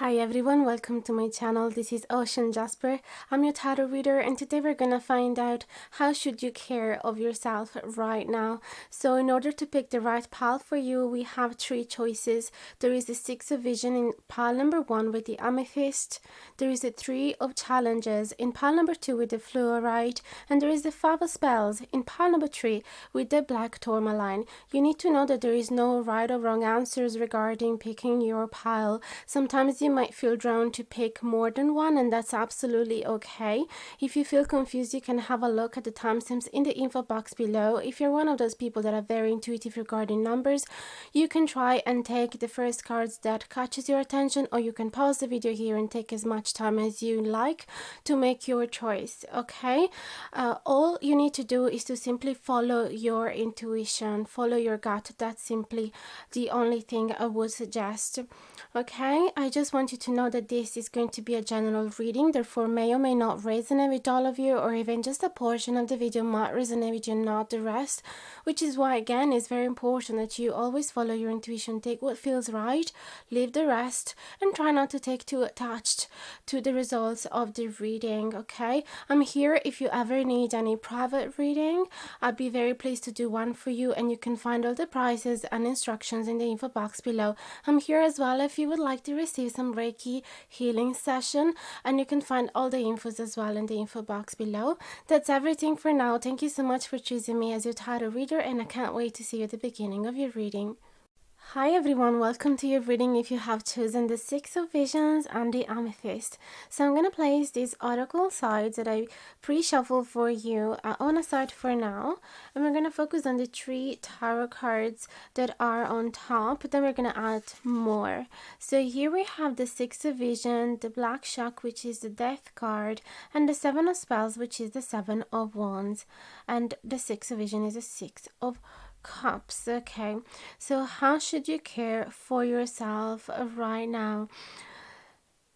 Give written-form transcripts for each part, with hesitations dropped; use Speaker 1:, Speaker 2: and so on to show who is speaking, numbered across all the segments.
Speaker 1: Hi everyone, welcome to my channel. This is Jasper. I'm your tarot reader, and today we're gonna find out how should you care of yourself right now. So in order to pick the right pile for you, we have three choices. There is the Six of Vision in pile number 1 with the Amethyst. There is the Three of Challenges in pile number 2 with the Fluorite, and there is the Five of Spells in pile number 3 with the Black Tormaline. You need to know that there is no right or wrong answers regarding picking your pile. Sometimes you might feel drawn to pick more than one, and that's absolutely okay. If you feel confused, you can have a look at the timestamps in the info box below. If you're one of those people that are very intuitive regarding numbers, you can try and take the first cards that catches your attention, or you can pause the video here and take as much time as you like to make your choice. Okay, all you need to do is to simply follow your intuition, follow your gut. That's simply the only thing I would suggest. Okay, I just want you to know that this is going to be a general reading, therefore may or may not resonate with all of you, or even just a portion of the video might resonate with you, not the rest, which is why again it's very important that you always follow your intuition. Take what feels right, leave the rest, and try not to take too attached to the results of the reading. Okay, I'm here if you ever need any private reading. I'd be very pleased to do one for you, and you can find all the prices and instructions in the info box below. I'm here as well if you would like to receive some Reiki healing session, and you can find all the infos as well in the info box below. That's everything for now. Thank you so much for choosing me as your tarot reader, and I can't wait to see you at the beginning of your reading. Hi everyone, welcome to your reading if you have chosen the Six of Visions and the Amethyst. So I'm going to place these oracle sides that I pre-shuffled for you on a side for now, and we're going to focus on the three tarot cards that are on top, then we're going to add more. So here we have the Six of Vision, the Black Shuck, which is the Death card, and the Seven of Spells, which is the Seven of Wands, and the Six of Vision is the Six of Cups. Okay, so how should you care for yourself right now?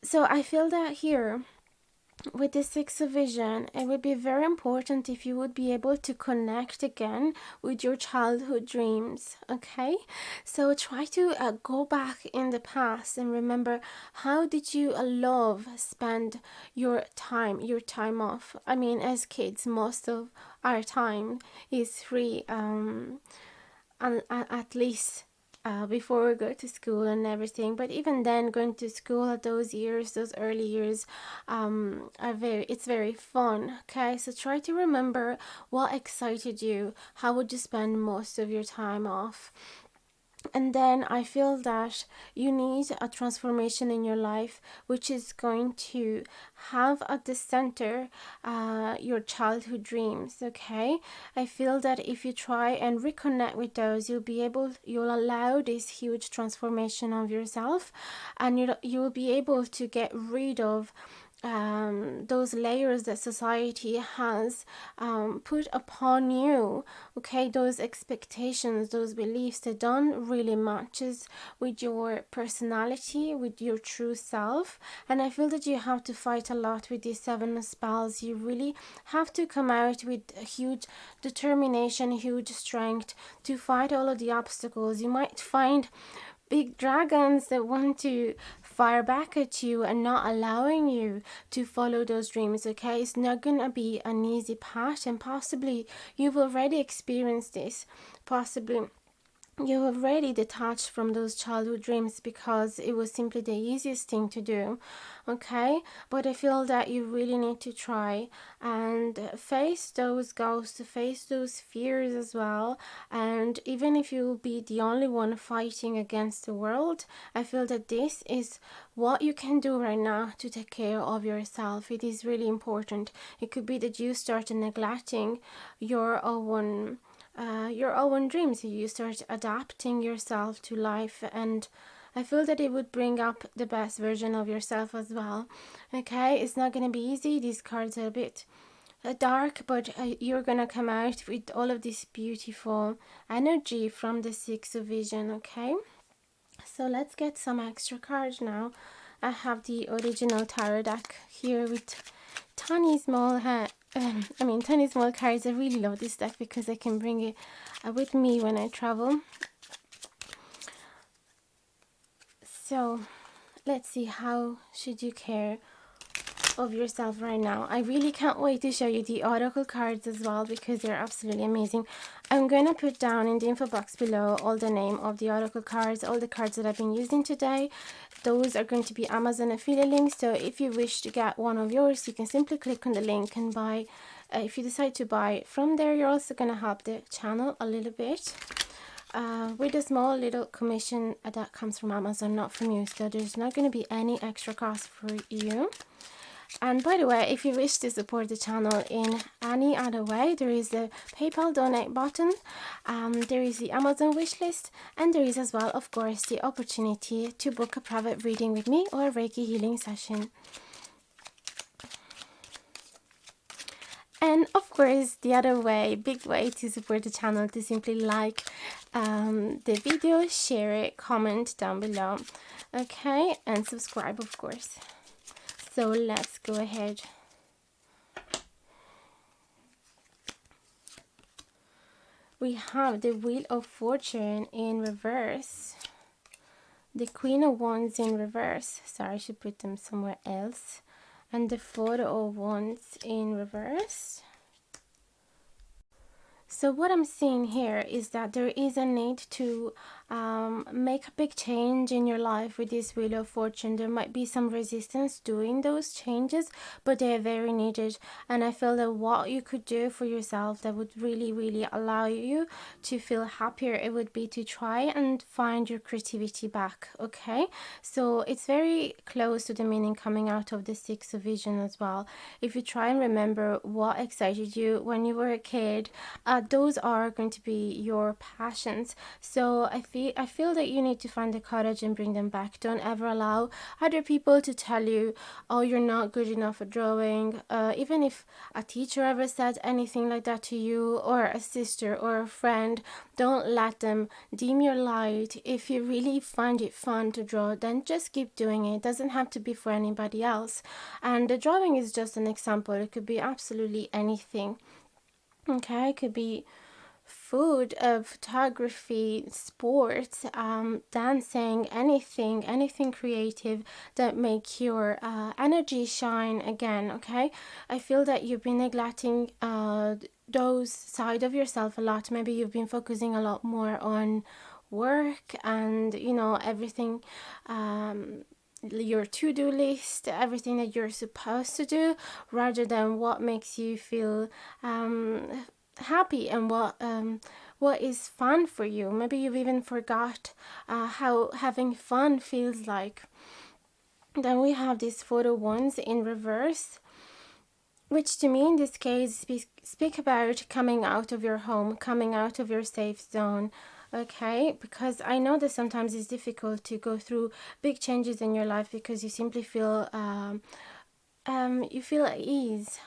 Speaker 1: So I feel that here with the Six of Vision, it would be very important if you would be able to connect again with your childhood dreams. Okay, so try to go back in the past and remember, how did you love spend your time off? I mean, as kids, most of our time is free, at least before we go to school and everything. But even then, going to school at those years, those early years, it's very fun. Okay, so try to remember what excited you. How would you spend most of your time off? And then I feel that you need a transformation in your life, which is going to have at the center your childhood dreams. Okay, I feel that if you try and reconnect with those, you'll allow this huge transformation of yourself, and you'll be able to get rid of those layers that society has put upon you. Okay, those expectations, those beliefs that don't really matches with your personality, with your true self. And I feel that you have to fight a lot with these Seven of Spells. You really have to come out with a huge determination, huge strength to fight all of the obstacles. You might find big dragons that want to fire back at you and not allowing you to follow those dreams. Okay, it's not gonna be an easy path, and possibly you've already experienced this. Possibly you have already detached from those childhood dreams because it was simply the easiest thing to do. Okay, but I feel that you really need to try and face those ghosts, face those fears as well. And even if you will be the only one fighting against the world, I feel that this is what you can do right now to take care of yourself. It is really important. It could be that you start neglecting your own dreams. You start adapting yourself to life, and I feel that it would bring up the best version of yourself as well. Okay, it's not going to be easy. These cards are a bit dark, but you're gonna come out with all of this beautiful energy from the Six of Vision. Okay, so let's get some extra cards now. I have the original tarot deck here with tiny small tiny small cards. I really love this deck because I can bring it with me when I travel. So let's see, how should you care of yourself right now? I really can't wait to show you the oracle cards as well, because they're absolutely amazing. I'm going to put down in the info box below all the name of the oracle cards, all the cards that I've been using today. Those are going to be Amazon affiliate links, so if you wish to get one of yours, you can simply click on the link and buy. If you decide to buy from there, you're also going to help the channel a little bit with a small little commission that comes from Amazon, not from you, so there's not going to be any extra cost for you. And by the way, if you wish to support the channel in any other way, there is the PayPal donate button, there is the Amazon wishlist, and there is as well, of course, the opportunity to book a private reading with me or a Reiki healing session. And of course, the other way, big way to support the channel, to simply like the video, share it, comment down below, okay, and subscribe, of course. So let's go ahead. We have the Wheel of Fortune in reverse, the Queen of Wands in reverse. Sorry, I should put them somewhere else. And the Four of Wands in reverse. So what I'm seeing here is that there is a need to make a big change in your life with this Wheel of Fortune. There might be some resistance doing those changes, but they are very needed. And I feel that what you could do for yourself that would really, really allow you to feel happier, it would be to try and find your creativity back, okay? So it's very close to the meaning coming out of the Six of Vision as well. If you try and remember what excited you when you were a kid, those are going to be your passions. So I feel that you need to find the courage and bring them back. Don't ever allow other people to tell you, oh, you're not good enough at drawing. Even if a teacher ever said anything like that to you, or a sister or a friend, don't let them dim your light. If you really find it fun to draw, then just keep doing it. It doesn't have to be for anybody else. And the drawing is just an example. It could be absolutely anything. Okay, it could be food, photography, sports, dancing, anything creative that make your energy shine again, okay? I feel that you've been neglecting those side of yourself a lot. Maybe you've been focusing a lot more on work and, you know, everything, your to-do list, everything that you're supposed to do, rather than what makes you feel happy and what is fun for you. Maybe you've even forgot how having fun feels like. Then we have these photo ones in reverse, which to me in this case speak about coming out of your home, coming out of your safe zone. Okay, because I know that sometimes it's difficult to go through big changes in your life because you simply feel you feel at ease.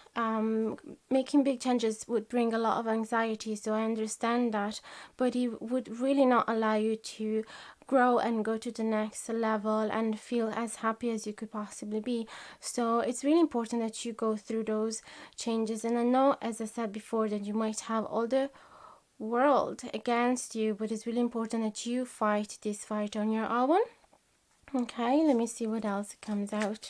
Speaker 1: Making big changes would bring a lot of anxiety, so I understand that, but it would really not allow you to grow and go to the next level and feel as happy as you could possibly be. So it's really important that you go through those changes. And I know, as I said before, that you might have all the world against you, but it's really important that you fight this fight on your own. Okay, let me see what else comes out.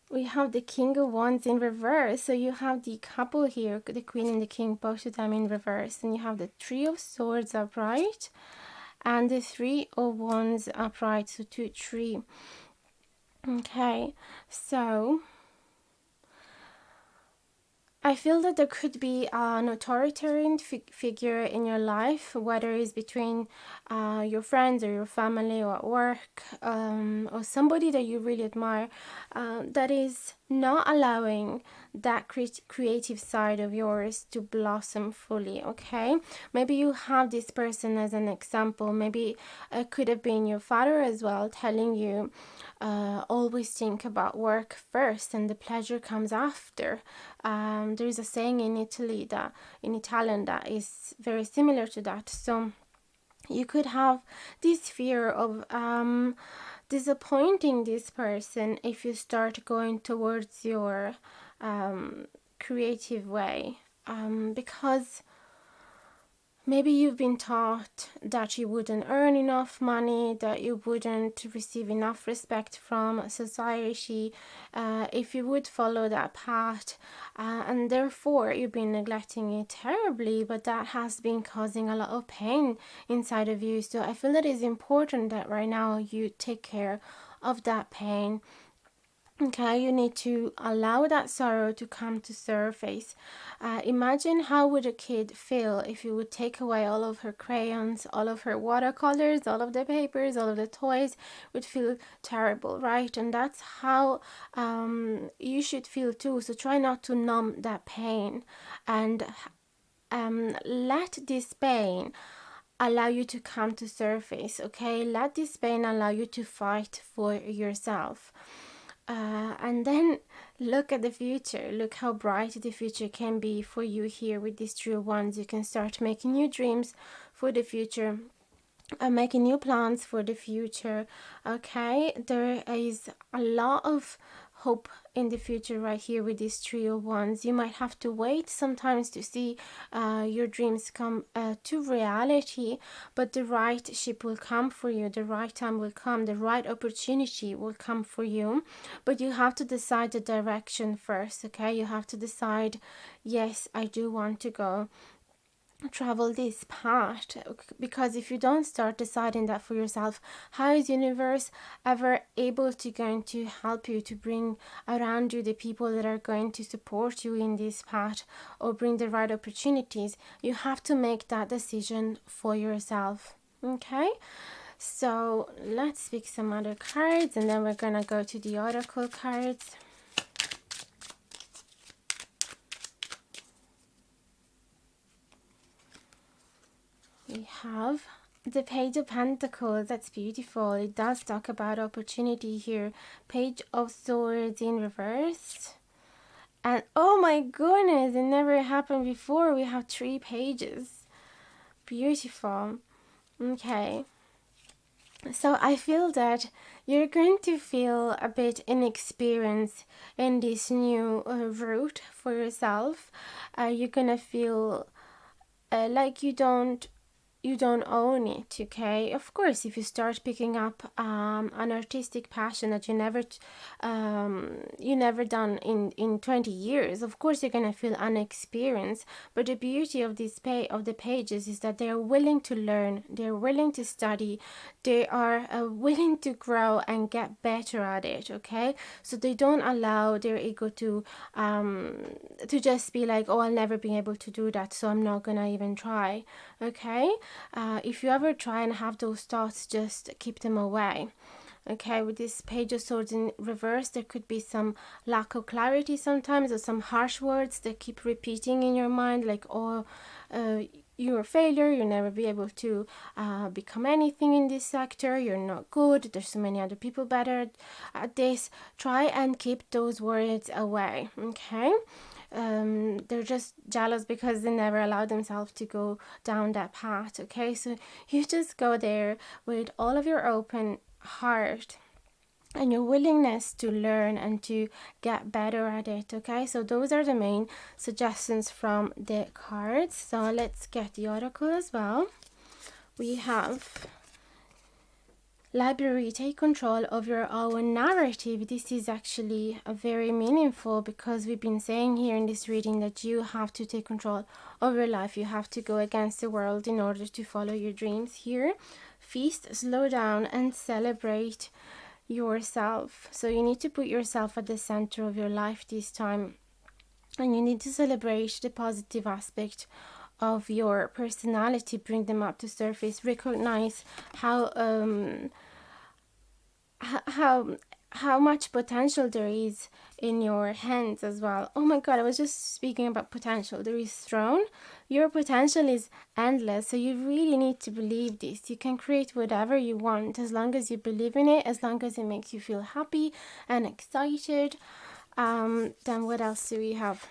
Speaker 1: We have the King of Wands in reverse. So you have the couple here, the Queen and the King, both of them in reverse. And you have the Three of Swords upright and the Three of Wands upright. So 2, 3. Okay, so I feel that there could be an authoritarian figure in your life, whether it's between your friends or your family or at work, or somebody that you really admire, that is not allowing that creative side of yours to blossom fully, okay? Maybe you have this person as an example. Maybe it could have been your father as well, telling you always think about work first and the pleasure comes after. There is a saying in Italy, that in Italian, that is very similar to that. So you could have this fear of disappointing this person if you start going towards your creative way. because maybe you've been taught that you wouldn't earn enough money, that you wouldn't receive enough respect from society if you would follow that path, and therefore you've been neglecting it terribly, but that has been causing a lot of pain inside of you. So I feel that it's important that right now you take care of that pain. Okay, you need to allow that sorrow to come to surface. Imagine how would a kid feel if you would take away all of her crayons, all of her watercolors, all of the papers, all of the toys. Would feel terrible, right? And that's how you should feel too. So try not to numb that pain, and let this pain allow you to come to surface. Okay, let this pain allow you to fight for yourself. And then look at the future. Look how bright the future can be for you here with these Trio Wands. You can start making new dreams for the future, making new plans for the future. Okay, there is a lot of hope in the future right here with these Trio Wands. You might have to wait sometimes to see your dreams come to reality, but the right ship will come for you, the right time will come, the right opportunity will come for you. But you have to decide the direction first. Okay, you have to decide, yes, I do want to go travel this path, because if you don't start deciding that for yourself, how is universe ever able to going to help you to bring around you the people that are going to support you in this path or bring the right opportunities? You have to make that decision for yourself. Okay, so let's pick some other cards, and then we're gonna go to the oracle cards. We have the Page of Pentacles. That's beautiful. It does talk about opportunity here. Page of Swords in reverse. And oh my goodness, it never happened before. We have 3 pages. Beautiful. Okay. So I feel that you're going to feel a bit inexperienced in this new route for yourself. You're going to feel like you don't own it. Okay, of course, if you start picking up an artistic passion that you never done in 20 years, of course you're gonna feel unexperienced. But the beauty of the pages is that they are willing to learn, they're willing to study, they are willing to grow and get better at it. Okay, so they don't allow their ego to just be like, oh, I'll never be able to do that, so I'm not gonna even try. Okay, if you ever try and have those thoughts, just keep them away. Okay, with this Page of Swords in reverse, there could be some lack of clarity sometimes, or some harsh words that keep repeating in your mind, like, oh, you're a failure, you'll never be able to become anything in this sector, you're not good, there's so many other people better at this. Try and keep those words away. Okay, they're just jealous because they never allow themselves to go down that path. Okay, so you just go there with all of your open heart and your willingness to learn and to get better at it. Okay, so those are the main suggestions from the cards. So let's get the oracle as well. We have Library, take control of your own narrative. This is actually a very meaningful, because we've been saying here in this reading that you have to take control of your life. You have to go against the world in order to follow your dreams here. Feast, slow down, and celebrate yourself. So you need to put yourself at the center of your life this time, and you need to celebrate the positive aspect of your personality, bring them up to surface, recognize how much potential there is in your hands as well. Oh my god, I was just speaking about potential. There is throne. Your potential is endless, so you really need to believe this. You can create whatever you want as long as you believe in it, as long as it makes you feel happy and excited. Then what else do we have?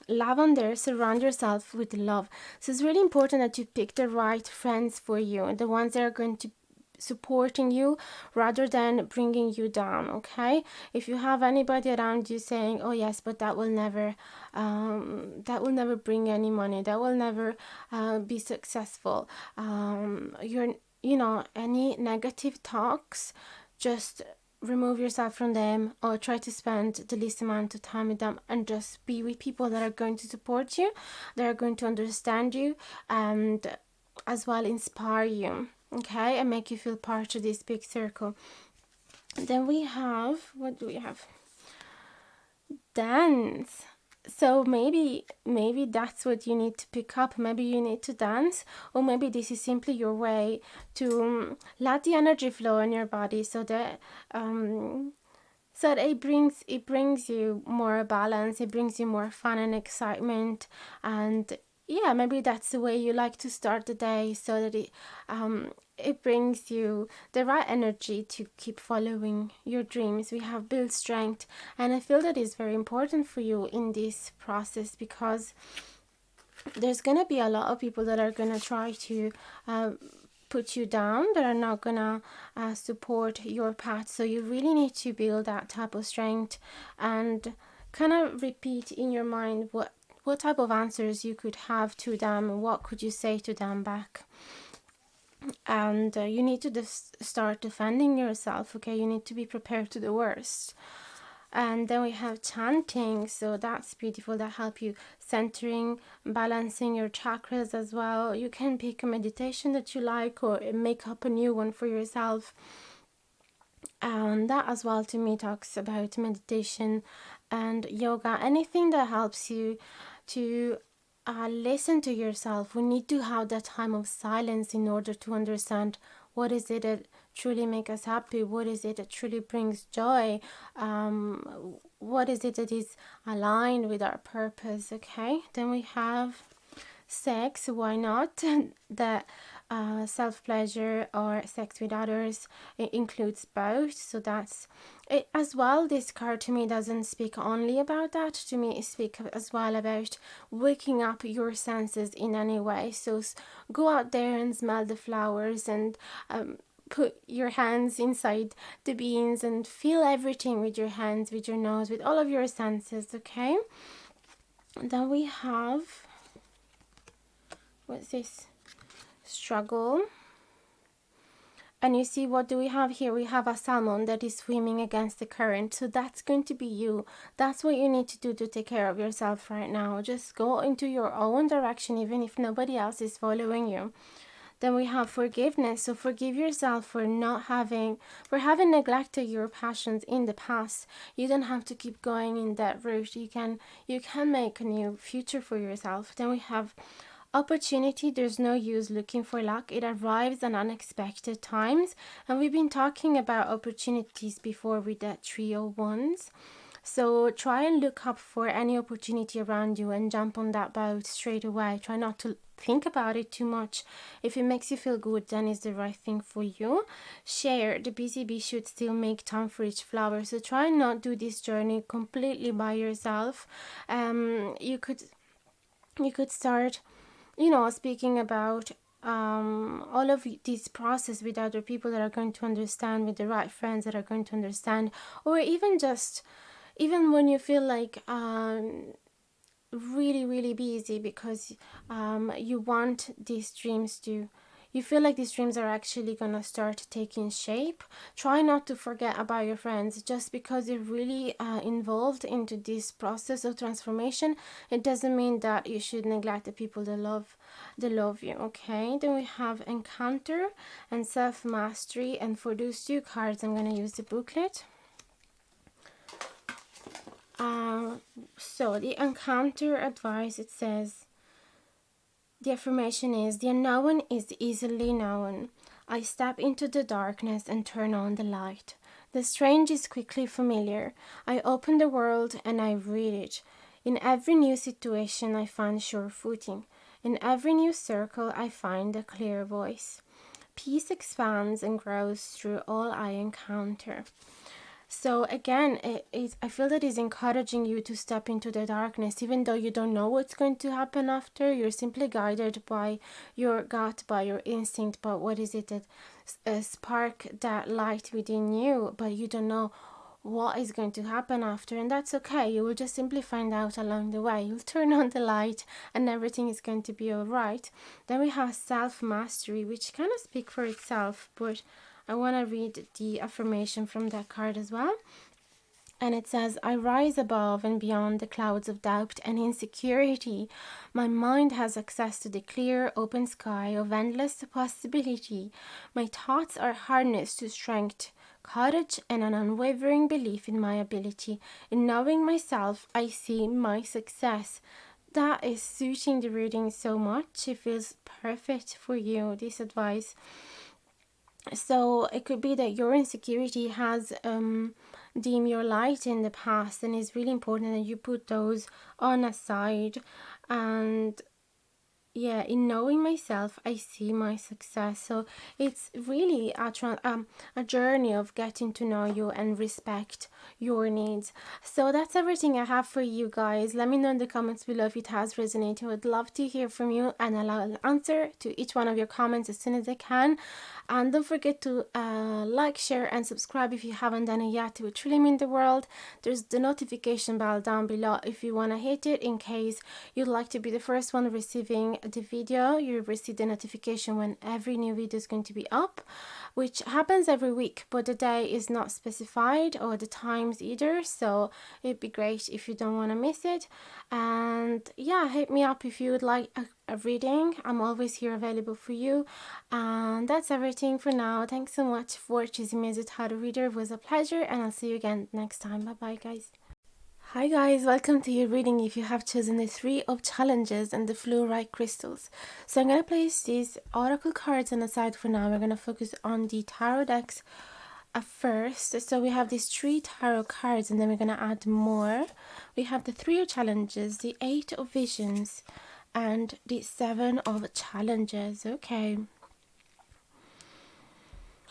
Speaker 1: Lavender, surround yourself with love. So it's really important that you pick the right friends for you, the ones that are going to supporting you rather than bringing you down. Okay, if you have anybody around you saying, oh yes, but that will never bring any money, that will never be successful, any negative talks, just remove yourself from them, or try to spend the least amount of time with them, and just be with people that are going to support you, that are going to understand you, and as well inspire you, okay, and make you feel part of this big circle. Then we have, what do we have? Dance. So maybe that's what you need to pick up. Maybe you need to dance, or maybe this is simply your way to let the energy flow in your body, so that it brings you more balance, it brings you more fun and excitement. And yeah, maybe that's the way you like to start the day, so that it brings you the right energy to keep following your dreams. We have build strength, and I feel that is very important for you in this process, because there's gonna be a lot of people that are gonna try to put you down, that are not gonna support your path. So you really need to build that type of strength, and kind of repeat in your mind what type of answers you could have to them, and what could you say to them back. And you need to start defending yourself. Okay, you need to be prepared to the worst. And then we have chanting, so that's beautiful. That help you centering, balancing your chakras as well. You can pick a meditation that you like, or make up a new one for yourself. And that as well, to me, talks about meditation and yoga, anything that helps you to listen to yourself. We need to have that time of silence in order to understand what is it that truly makes us happy, what is it that truly brings joy, what is it that is aligned with our purpose. Okay, then we have sex. Why not? That self-pleasure or sex with others, it includes both. So that's it as well. This card to me doesn't speak only about that. To me, it speaks as well about waking up your senses in any way. So go out there and smell the flowers, and put your hands inside the beans, and feel everything with your hands, with your nose, with all of your senses. Okay, and then we have, what's this? Struggle. And you see, what do we have here? We have a salmon that is swimming against the current. So that's going to be you. That's what you need to do to take care of yourself right now. Just go into your own direction, even if nobody else is following you. Then we have forgiveness. So forgive yourself for having neglected your passions in the past. You don't have to keep going in that route. You can make a new future for yourself. Then we have opportunity. There's no use looking for luck. It arrives at unexpected times. And we've been talking about opportunities before with that trio of wands. So try and look up for any opportunity around you and jump on that boat straight away. Try not to think about it too much. If it makes you feel good, then it's the right thing for you. Share. The busy bee should still make time for each flower. So try and not do this journey completely by yourself. You could start, speaking about all of this process with other people that are going to understand, with the right friends that are going to understand, or even when you feel like really, really busy, because you want these dreams to, you feel like these dreams are actually gonna start taking shape. Try not to forget about your friends. Just because you're really involved into this process of transformation, it doesn't mean that you should neglect the people that love you. Okay, then we have encounter and self-mastery, and for those two cards I'm going to use the booklet. So the encounter advice, it says, the affirmation is, the unknown is easily known. I step into the darkness and turn on the light. The strange is quickly familiar. I open the world and I read it. In every new situation I find sure footing. In every new circle I find a clear voice. Peace expands and grows through all I encounter. So again, I feel that it's encouraging you to step into the darkness, even though you don't know what's going to happen after. You're simply guided by your gut, by your instinct, but what is it that spark that light within you, but you don't know what is going to happen after, and that's okay. You will just simply find out along the way. You'll turn on the light and everything is going to be all right. Then we have self-mastery, which kind of speaks for itself, but I want to read the affirmation from that card as well. And it says, I rise above and beyond the clouds of doubt and insecurity. My mind has access to the clear, open sky of endless possibility. My thoughts are harnessed to strength, courage, and an unwavering belief in my ability. In knowing myself, I see my success. That is suiting the reading so much. It feels perfect for you, this advice. So it could be that your insecurity has dim your light in the past, and it's really important that you put those on aside. And yeah, in knowing myself, I see my success. So it's really a journey of getting to know you and respect your needs. So that's everything I have for you guys. Let me know in the comments below if it has resonated. I would love to hear from you, and I'll answer to each one of your comments as soon as I can. And don't forget to like, share, and subscribe if you haven't done it yet. It would truly mean the world. There's the notification bell down below if you want to hit it, in case you'd like to be the first one receiving the video. You receive the notification when every new video is going to be up, which happens every week, but the day is not specified, or the times either. So it'd be great if you don't want to miss it. And yeah, hit me up if you would like a reading. I'm always here available for you. And that's everything for now. Thanks so much for choosing me as a tarot reader. It was a pleasure, and I'll see you again next time. Bye bye, guys. Hi guys, welcome to your reading if you have chosen the 3 of challenges and the fluorite crystals. So I'm going to place these oracle cards on the side for now. We're going to focus on the tarot decks first. So we have these 3 tarot cards, and then we're going to add more. We have the 3 of challenges, the 8 of visions, and the 7 of challenges. Okay.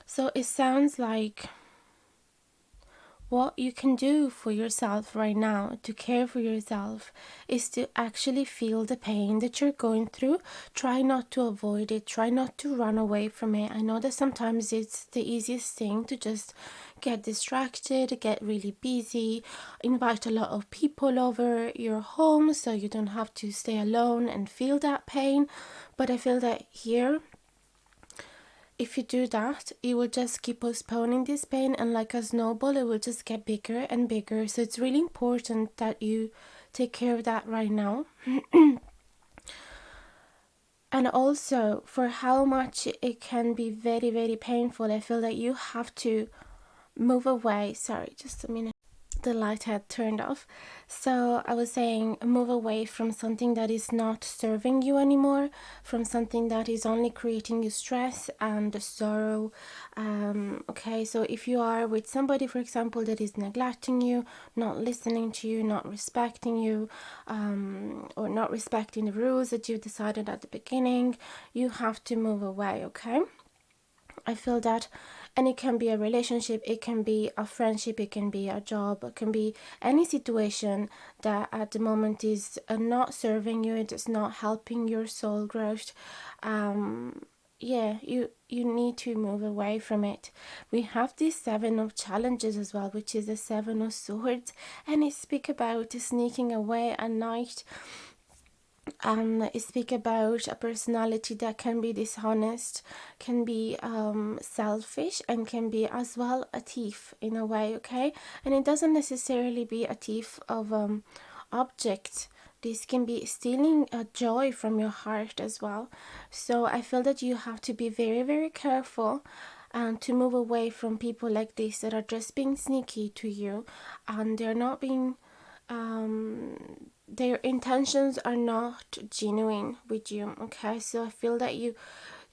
Speaker 1: So it sounds like what you can do for yourself right now to care for yourself is to actually feel the pain that you're going through. Try not to avoid it. Try not to run away from it. I know that sometimes it's the easiest thing to just get distracted, get really busy, invite a lot of people over your home so you don't have to stay alone and feel that pain. But I feel that here, if you do that, you will just keep postponing this pain, and like a snowball, it will just get bigger and bigger. So it's really important that you take care of that right now. And also, for how much it can be very, very painful, I feel that you have to move away. Sorry, just a minute. The light had turned off. So I was saying, move away from something that is not serving you anymore, from something that is only creating you stress and sorrow. Okay, so if you are with somebody, for example, that is neglecting you, not listening to you, not respecting you, or not respecting the rules that you decided at the beginning, you have to move away. Okay, I feel that. And it can be a relationship, it can be a friendship, it can be a job, it can be any situation that at the moment is not serving you, it's not helping your soul growth. Yeah, you need to move away from it. We have this 7 of challenges as well, which is the 7 of swords, and it speaks about sneaking away at night. Speak about a personality that can be dishonest, can be selfish, and can be as well a thief in a way. Okay, and it doesn't necessarily be a thief of objects. This can be stealing a joy from your heart as well. So I feel that you have to be very, very careful and to move away from people like this that are just being sneaky to you, and they're not being their intentions are not genuine with you. Okay, so I feel that you,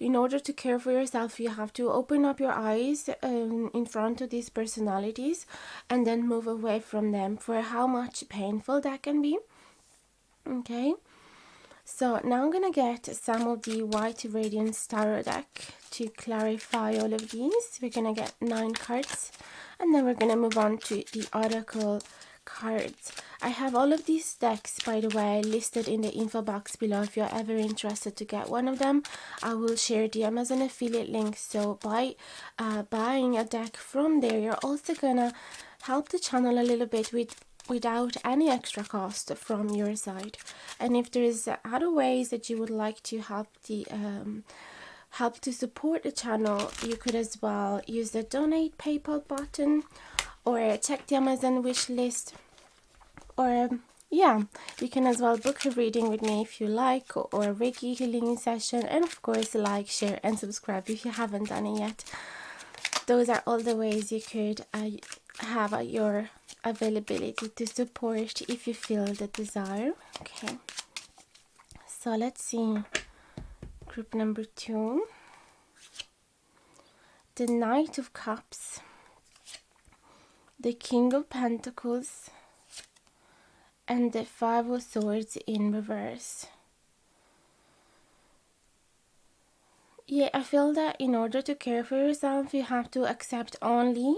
Speaker 1: in order to care for yourself, you have to open up your eyes in front of these personalities, and then move away from them, for how much painful that can be. Okay, so now I'm gonna get some of the White Radiance Tarot deck to clarify all of these. We're gonna get 9 cards, and then we're gonna move on to the Oracle cards. I have all of these decks, by the way, listed in the info box below. If you're ever interested to get one of them, I will share the Amazon affiliate link. So by buying a deck from there, you're also gonna help the channel a little bit without any extra cost from your side. And if there's other ways that you would like to help the help to support the channel, you could as well use the donate PayPal button, or check the Amazon wish list, or yeah, you can as well book a reading with me if you like, or a Reiki healing session, and of course like, share and subscribe if you haven't done it yet. Those are all the ways you could have at your availability to support if you feel the desire. Okay, so let's see group number 2, the Knight of Cups, the King of Pentacles, and the Five of Swords in reverse. Yeah, I feel that in order to care for yourself, you have to accept only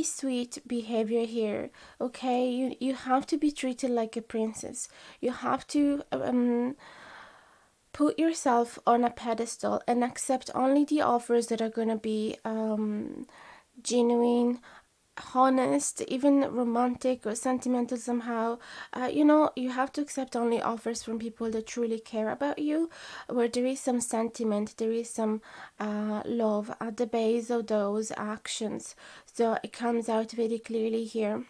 Speaker 1: sweet behavior here. Okay, you have to be treated like a princess. You have to put yourself on a pedestal and accept only the offers that are going to be genuine, honest, even romantic or sentimental somehow. You know, you have to accept only offers from people that truly care about you, where there is some sentiment, there is some love at the base of those actions. So it comes out very clearly here.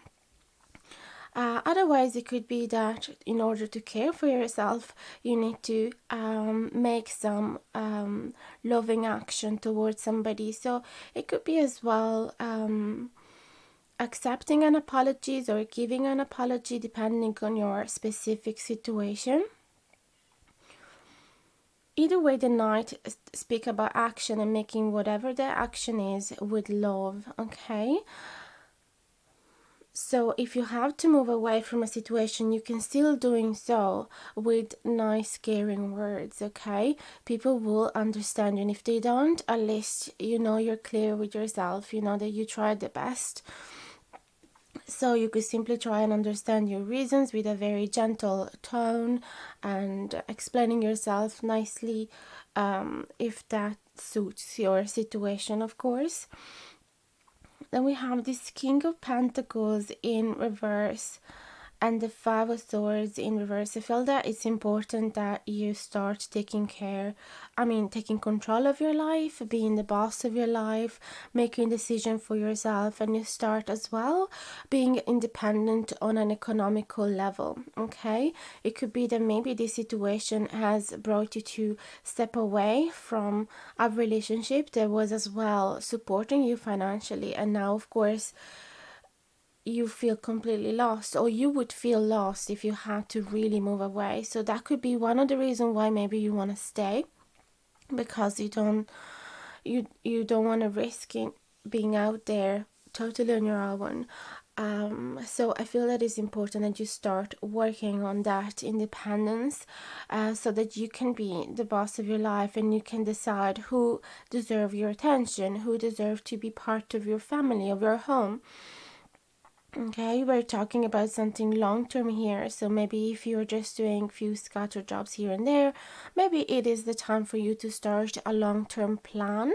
Speaker 1: Otherwise, it could be that in order to care for yourself, you need to make some loving action towards somebody. So it could be as well accepting an apology or giving an apology depending on your specific situation. Either way, the Knight speak about action and making whatever the action is with love. Okay, so if you have to move away from a situation, you can still doing so with nice caring words. Okay, people will understand you, and if they don't, at least you know you're clear with yourself, you know that you tried the best. So you could simply try and understand your reasons with a very gentle tone and explaining yourself nicely, if that suits your situation, of course. Then we have this King of Pentacles in reverse and the Five of Swords in reverse. I feel that it's important that you start taking control of your life, being the boss of your life, making decisions for yourself, and you start as well being independent on an economical level. Okay, it could be that maybe this situation has brought you to step away from a relationship that was as well supporting you financially, and now of course you feel completely lost, or you would feel lost if you had to really move away. So that could be one of the reasons why maybe you want to stay, because you don't want to risk being out there totally on your own. So I feel that it's important that you start working on that independence, so that you can be the boss of your life and you can decide who deserve your attention, who deserve to be part of your family, of your home. Okay, we're talking about something long-term here. So maybe if you're just doing few scattered jobs here and there, maybe it is the time for you to start a long-term plan,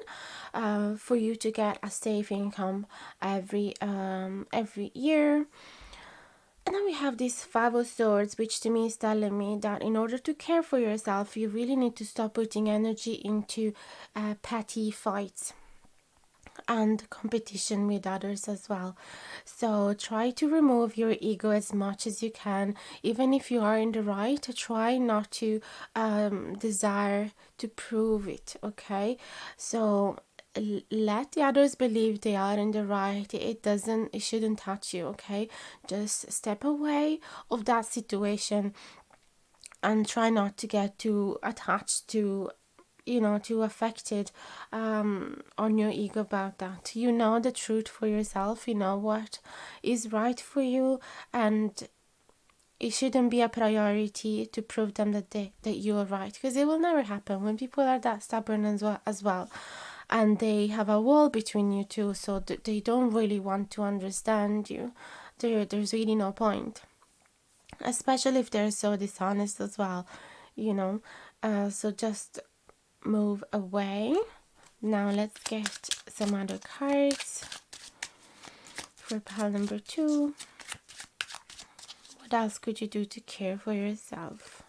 Speaker 1: for you to get a safe income every year. And then we have this Five of Swords, which to me is telling me that in order to care for yourself, you really need to stop putting energy into petty fights and competition with others as well. So try to remove your ego as much as you can. Even if you are in the right, try not to desire to prove it. Okay, so let the others believe they are in the right. It shouldn't touch you. Okay, just step away of that situation and try not to get too attached to, too affected on your ego about that. You know the truth for yourself, you know what is right for you, and it shouldn't be a priority to prove them that you are right, because it will never happen when people are that stubborn as well. and they have a wall between you two, so they don't really want to understand you. There's really no point, especially if they're so dishonest as well, you know. So just move away. Now let's get some other cards for pile number 2. What else could you do to care for yourself?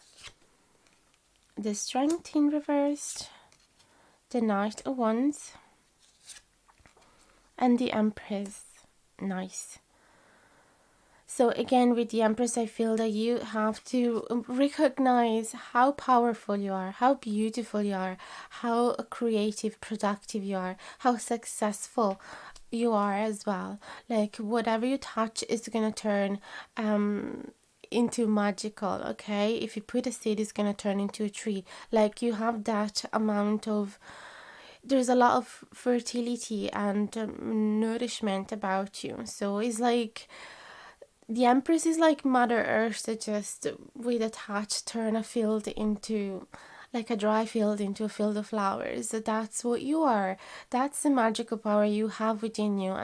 Speaker 1: The Strength in reversed, the Knight of Wands, and the Empress. Nice. So again, with the Empress, I feel that you have to recognize how powerful you are, how beautiful you are, how creative, productive you are, how successful you are as well. Like whatever you touch is gonna turn into magical. Okay, if you put a seed, it's gonna turn into a tree. Like you have that amount of, there's a lot of fertility and nourishment about you. So it's like the Empress is like Mother Earth that just with a touch turn a field into, like a dry field into a field of flowers. So that's what you are. That's the magical power you have within you.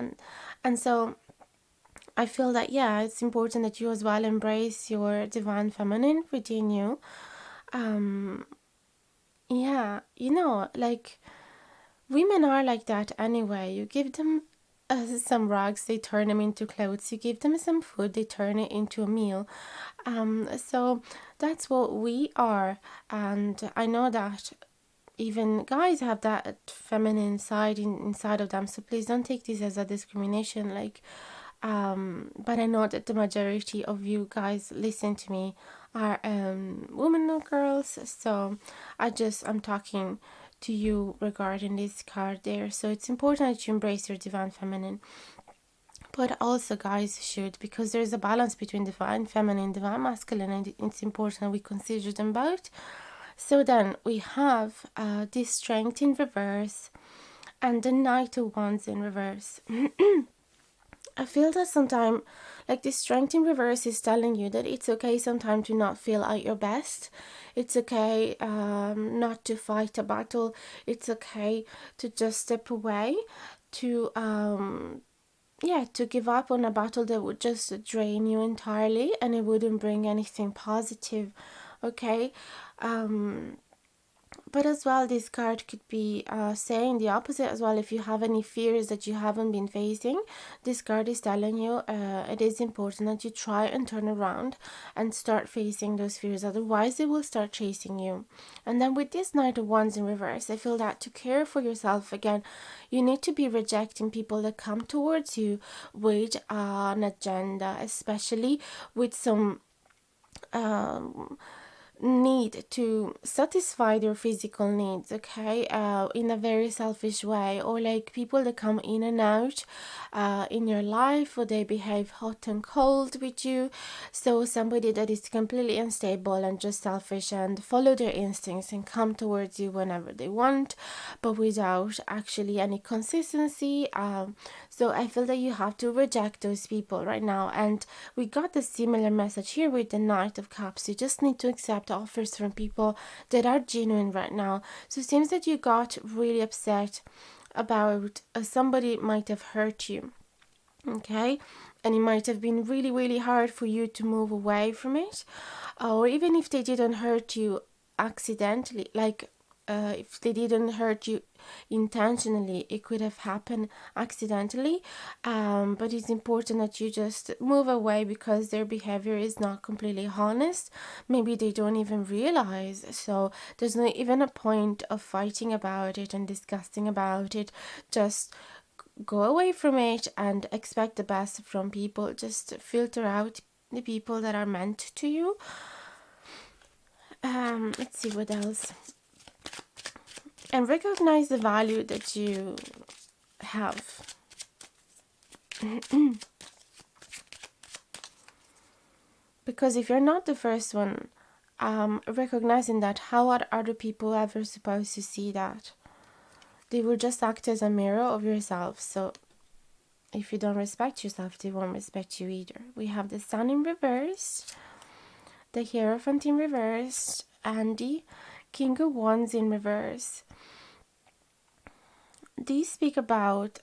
Speaker 1: And so I feel that, yeah, it's important that you as well embrace your divine feminine within you. Yeah, you know, like women are like that anyway. You give them some rugs, they turn them into clothes. You give them some food, they turn it into a meal. So that's what we are. And I know that even guys have that feminine side inside of them. So please don't take this as a discrimination. Like, but I know that the majority of you guys listen to me are women or girls. So I'm talking to you regarding this card there. So it's important that you embrace your divine feminine, but also guys should, because there's a balance between divine feminine, divine masculine, and it's important that we consider them both. So then we have this Strength in reverse and the Knight of Wands in reverse. I feel that sometimes, like, this Strength in reverse is telling you that it's okay sometimes to not feel at your best. It's okay not to fight a battle. It's okay to just step away, to to give up on a battle that would just drain you entirely and it wouldn't bring anything positive. Okay. But as well, this card could be saying the opposite as well. If you have any fears that you haven't been facing, this card is telling you it is important that you try and turn around and start facing those fears. Otherwise, they will start chasing you. And then with this Knight of Wands in reverse, I feel that to care for yourself, again, you need to be rejecting people that come towards you with an agenda, especially with some need to satisfy their physical needs, okay, in a very selfish way, or like people that come in and out in your life, or they behave hot and cold with you. So somebody that is completely unstable and just selfish and follow their instincts and come towards you whenever they want, but without actually any consistency. So I feel that you have to reject those people right now. And we got the similar message here with the Knight of Cups. You just need to accept offers from people that are genuine right now. So it seems that you got really upset about somebody might have hurt you, okay, and it might have been really, really hard for you to move away from it. Or even if they didn't hurt you accidentally, like if they didn't hurt you intentionally, it could have happened accidentally. But it's important that you just move away because their behavior is not completely honest. Maybe they don't even realize. So there's not even a point of fighting about it and discussing about it. Just go away from it and expect the best from people. Just filter out the people that are meant to you. Let's see what else. And recognize the value that you have. Because if you're not the first one recognizing that, how are other people ever supposed to see that? They will just act as a mirror of yourself. So if you don't respect yourself, they won't respect you either. We have the Sun in reverse, the Hierophant in reverse, and the King of Wands in reverse. these speak about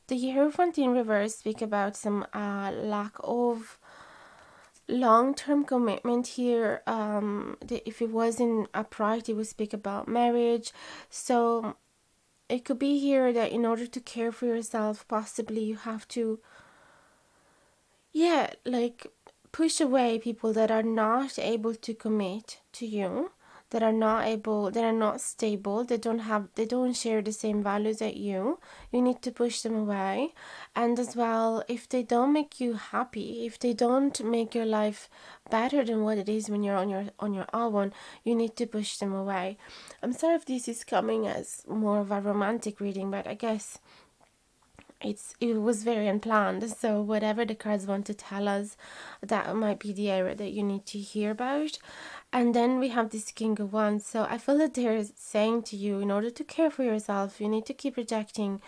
Speaker 1: the Hierophant in reverse speak about some lack of long-term commitment here. If it was in upright, it would speak about marriage. So it could be here that in order to care for yourself, possibly you have to, yeah, like push away people that are not able to commit to you, that are not able, that are not stable, they don't share the same values that you need to push them away. And as well, if they don't make you happy, if they don't make your life better than what it is when you're on your own, you need to push them away. I'm sorry if this is coming as more of a romantic reading, but I guess it was very unplanned, so whatever the cards want to tell us, that might be the area that you need to hear about. And then we have this King of Wands. So I feel that they're saying to you, in order to care for yourself, you need to keep rejecting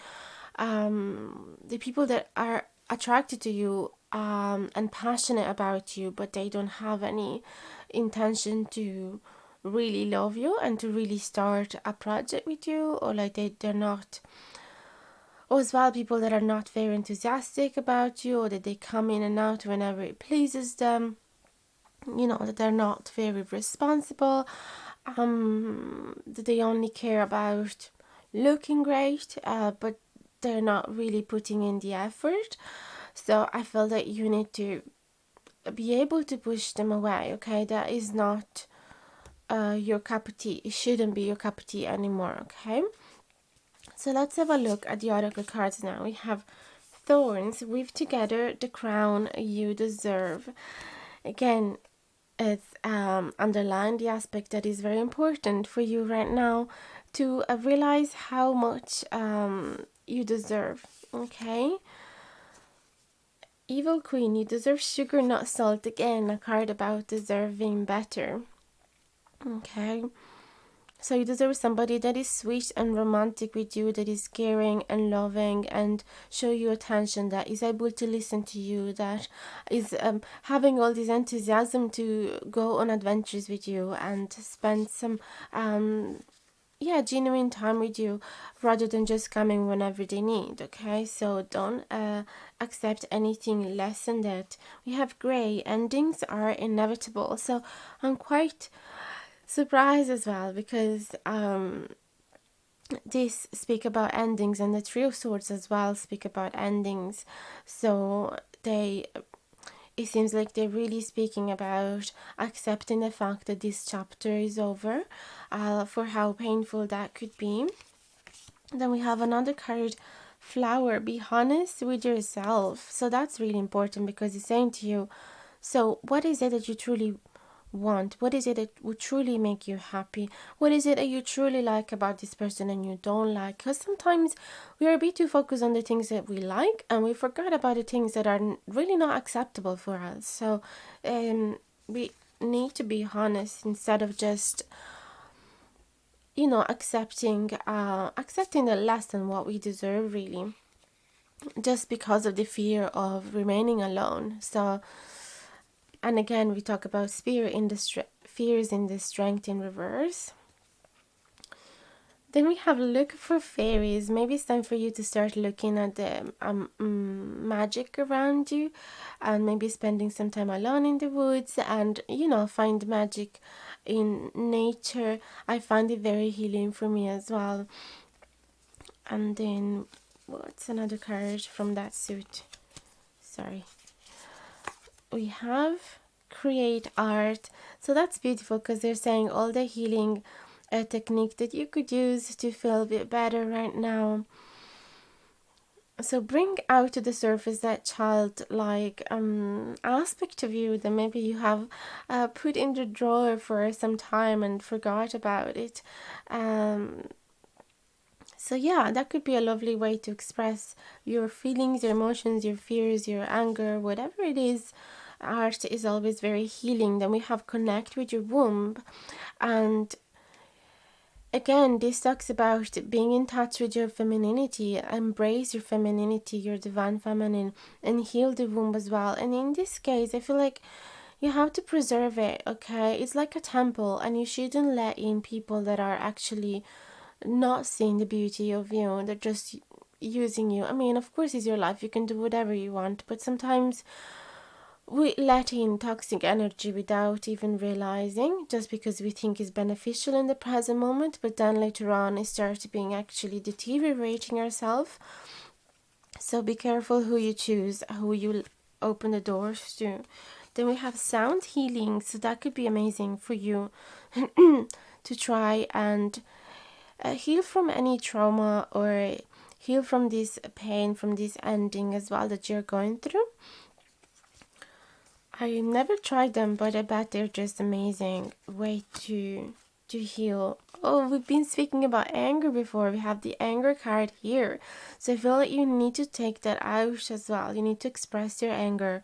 Speaker 1: the people that are attracted to you and passionate about you, but they don't have any intention to really love you and to really start a project with you, or like they're not. Or as well, people that are not very enthusiastic about you, or that they come in and out whenever it pleases them. You know, that they're not very responsible. That they only care about looking great, but they're not really putting in the effort. So I feel that you need to be able to push them away, okay? That is not your cup of tea. It shouldn't be your cup of tea anymore, okay? So let's have a look at the oracle cards now. We have Thorns, weave together the crown you deserve. Again, it's underlined the aspect that is very important for you right now to realize how much you deserve, okay? Evil Queen, you deserve sugar, not salt. Again, a card about deserving better, okay? So you deserve somebody that is sweet and romantic with you, that is caring and loving and show you attention, that is able to listen to you, that is having all this enthusiasm to go on adventures with you and spend some genuine time with you, rather than just coming whenever they need, okay? So don't accept anything less than that. We have Gray, endings are inevitable. So I'm quite surprised as well, because this speak about endings, and the Three of Swords as well speak about endings. So it seems like they're really speaking about accepting the fact that this chapter is over, for how painful that could be. Then we have another card, Flower, be honest with yourself. So that's really important, because it's saying to you, so what is it that you truly want? What is it that would truly make you happy? What is it that you truly like about this person and you don't like? Because sometimes we are a bit too focused on the things that we like, and we forgot about the things that are really not acceptable for us. So we need to be honest, instead of just, you know, accepting the less than what we deserve, really, just because of the fear of remaining alone. So, and again, we talk about fears in the strength in reverse. Then we have look for fairies. Maybe it's time for you to start looking at the magic around you, and maybe spending some time alone in the woods, and, you know, find magic in nature. I find it very healing for me as well. And then, what's another card from that suit? Sorry. We have create art. So that's beautiful, because they're saying all the healing technique that you could use to feel a bit better right now. So bring out to the surface that childlike aspect of you that maybe you have put in the drawer for some time and forgot about it. So yeah, that could be a lovely way to express your feelings, your emotions, your fears, your anger, whatever it is. Art is always very healing. Then we have connect with your womb. And again, this talks about being in touch with your femininity. Embrace your femininity, your divine feminine, and heal the womb as well. And in this case, I feel like you have to preserve it, okay? It's like a temple, and you shouldn't let in people that are actually not seeing the beauty of you. They're just using you. I mean, of course, it's your life. You can do whatever you want, but sometimes we let in toxic energy without even realizing, just because we think is beneficial in the present moment, but then later on it starts being actually deteriorating ourselves. So be careful who you choose, who you open the doors to. Then we have sound healing, so that could be amazing for you to try and heal from any trauma, or heal from this pain, from this ending as well that you're going through. I never tried them, but I bet they're just amazing way to heal. Oh, we've been speaking about anger before. We have the anger card here. So I feel like you need to take that out as well. You need to express your anger.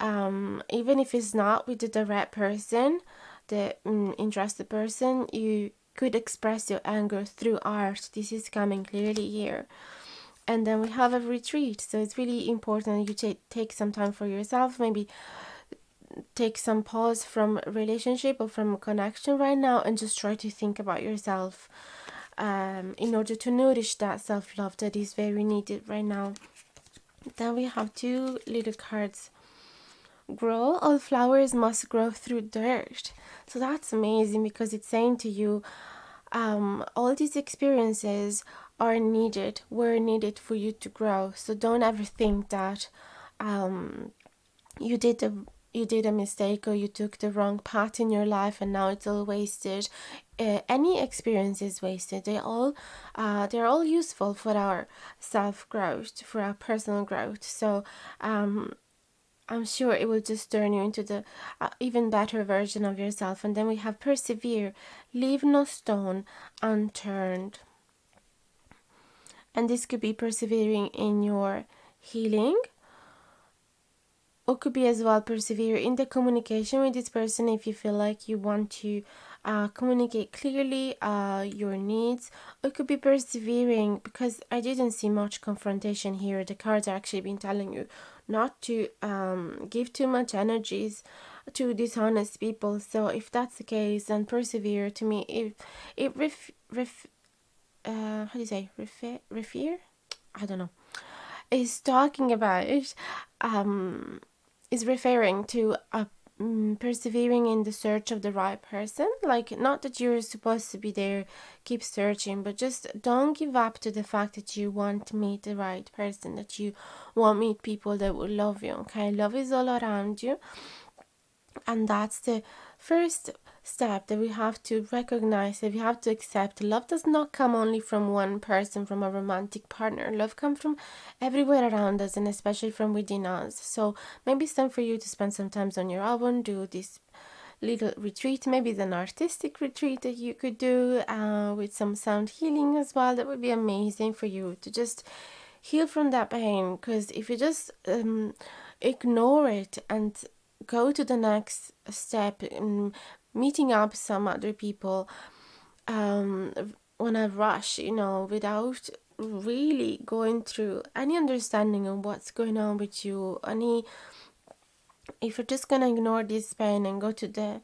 Speaker 1: Even if it's not with the direct person, the interested person, you could express your anger through art. This is coming clearly here. And then we have a retreat, so it's really important you take some time for yourself. Maybe take some pause from a relationship or from a connection right now, and just try to think about yourself, in order to nourish that self-love that is very needed right now. Then we have two little cards. Grow. All flowers must grow through dirt. So that's amazing, because it's saying to you, all these experiences are needed, were needed for you to grow. So don't ever think that you did a mistake, or you took the wrong path in your life and now it's all wasted. Any experience is wasted. They're all useful for our self growth, for our personal growth. So I'm sure it will just turn you into the even better version of yourself. And then we have persevere, leave no stone unturned. And this could be persevering in your healing, or could be as well persevere in the communication with this person if you feel like you want to communicate clearly your needs. Or it could be persevering, because I didn't see much confrontation here. The cards are actually been telling you not to give too much energies to dishonest people. So if that's the case, then persevere. To me, if it how do you say refer? I don't know. Is talking about is referring to persevering in the search of the right person. Like, not that you're supposed to be there, keep searching, but just don't give up to the fact that you want to meet the right person, that you want to meet people that will love you. Okay, love is all around you, and that's the first step that we have to recognize, that we have to accept. Love does not come only from one person, from a romantic partner. Love comes from everywhere around us, and especially from within us. So maybe it's time for you to spend some time on your own, do this little retreat. Maybe it's an artistic retreat that you could do with some sound healing as well. That would be amazing for you to just heal from that pain. Because if you just ignore it and go to the next step, meeting up some other people on a rush, without really going through any understanding of what's going on with you, if you're just gonna ignore this pain and go to the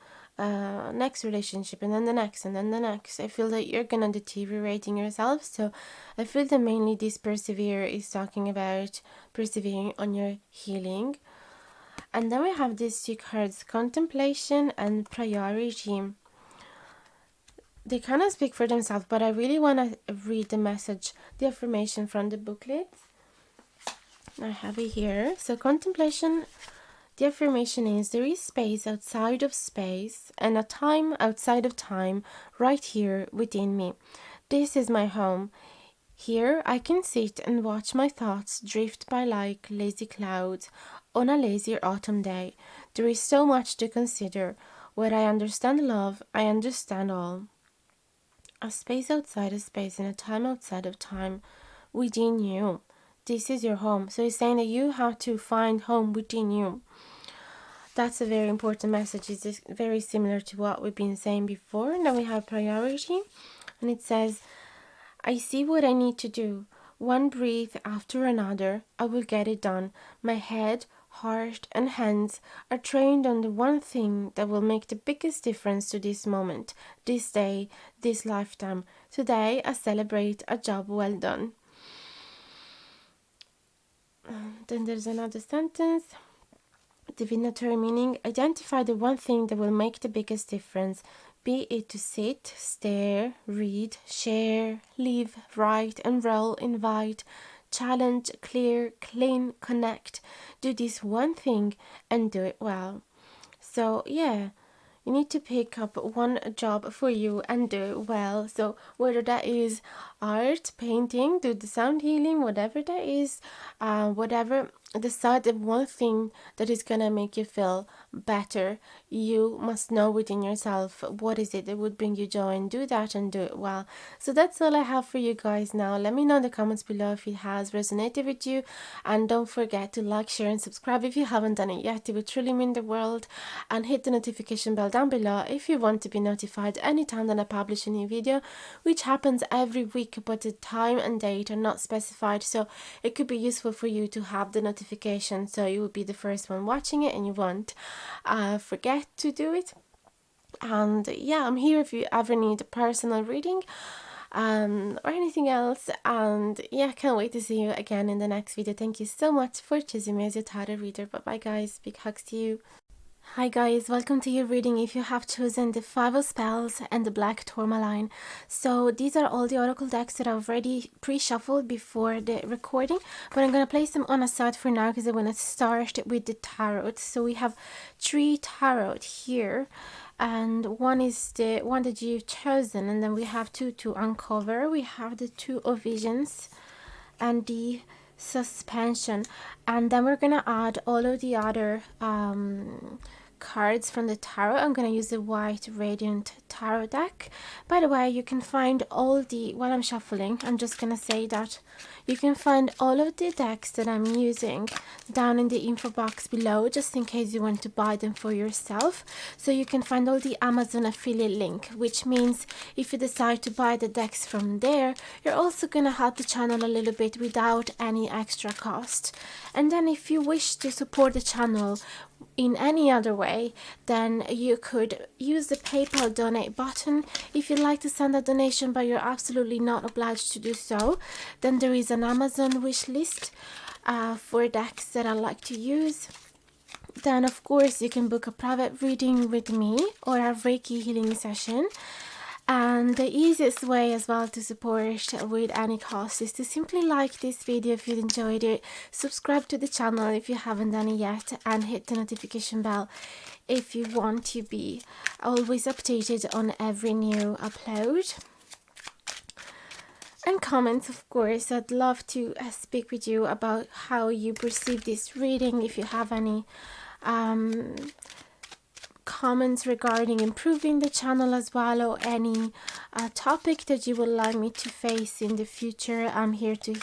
Speaker 1: next relationship, and then the next, and then the next, I feel that you're gonna deteriorating yourself. So I feel that mainly this persevere is talking about persevering on your healing. And then we have these two cards, contemplation and priority. They kind of speak for themselves, but I really want to read the message, the affirmation from the booklet. I have it here. So contemplation, the affirmation is, there is space outside of space and a time outside of time right here within me. This is my home. Here I can sit and watch my thoughts drift by like lazy clouds on a lazy autumn day. There is so much to consider. Where I understand love, I understand all. A space outside of space and a time outside of time within you. This is your home. So it's saying that you have to find home within you. That's a very important message. It's very similar to what we've been saying before. And then we have priority. And it says, I see what I need to do. One breath after another, I will get it done. My head, heart, and hands are trained on the one thing that will make the biggest difference to this moment, this day, this lifetime. Today, I celebrate a job well done. Then there's another sentence. Divinatory meaning: identify the one thing that will make the biggest difference, be it to sit, stare, read, share, live, write, enroll, invite, challenge, clear, clean, connect. Do this one thing and do it well. So yeah, you need to pick up one job for you and do it well. So whether that is art, painting, do the sound healing, whatever that is, whatever, decide the one thing that is gonna make you feel better. You must know within yourself what is it that would bring you joy, and do that and do it well. So that's all I have for you guys now. Let me know in the comments below if it has resonated with you, and don't forget to like, share and subscribe if you haven't done it yet. It would truly mean the world. And hit the notification bell down below if you want to be notified anytime that I publish a new video, which happens every week, but the time and date are not specified, so it could be useful for you to have the notification so you will be the first one watching it and you won't forget to do it. And yeah, I'm here if you ever need a personal reading or anything else. And yeah, can't wait to see you again in the next video. Thank you so much for choosing me as your tarot reader. Bye bye guys, big hugs to you. Hi guys, welcome to your reading if you have chosen the Five of Spells and the Black Tormaline. So these are all the oracle decks that I've already pre-shuffled before the recording, but I'm going to place them on a side for now because I want to start with the tarot. So we have 3 tarot here, and one is the one that you've chosen, and then we have 2 to uncover. We have the 2 of Visions and the Suspension, and then we're gonna add all of the other cards from the tarot. I'm gonna use the White Radiant Tarot deck. By the way, you can find all the, while I'm shuffling, I'm just gonna say that you can find all of the decks that I'm using down in the info box below, just in case you want to buy them for yourself. So you can find all the Amazon affiliate link, which means if you decide to buy the decks from there, you're also gonna help the channel a little bit without any extra cost. And then if you wish to support the channel in any other way, then you could use the PayPal donate button. If you'd like to send a donation but you're absolutely not obliged to do so, then there is an Amazon wish list for decks that I like to use. Then of course you can book a private reading with me or a Reiki healing session. And the easiest way as well to support with any cost is to simply like this video if you enjoyed it, subscribe to the channel if you haven't done it yet, and hit the notification bell if you want to be always updated on every new upload. And comments, of course. I'd love to speak with you about how you perceive this reading. If you have any comments regarding improving the channel as well, or any topic that you would like me to face in the future, I'm here to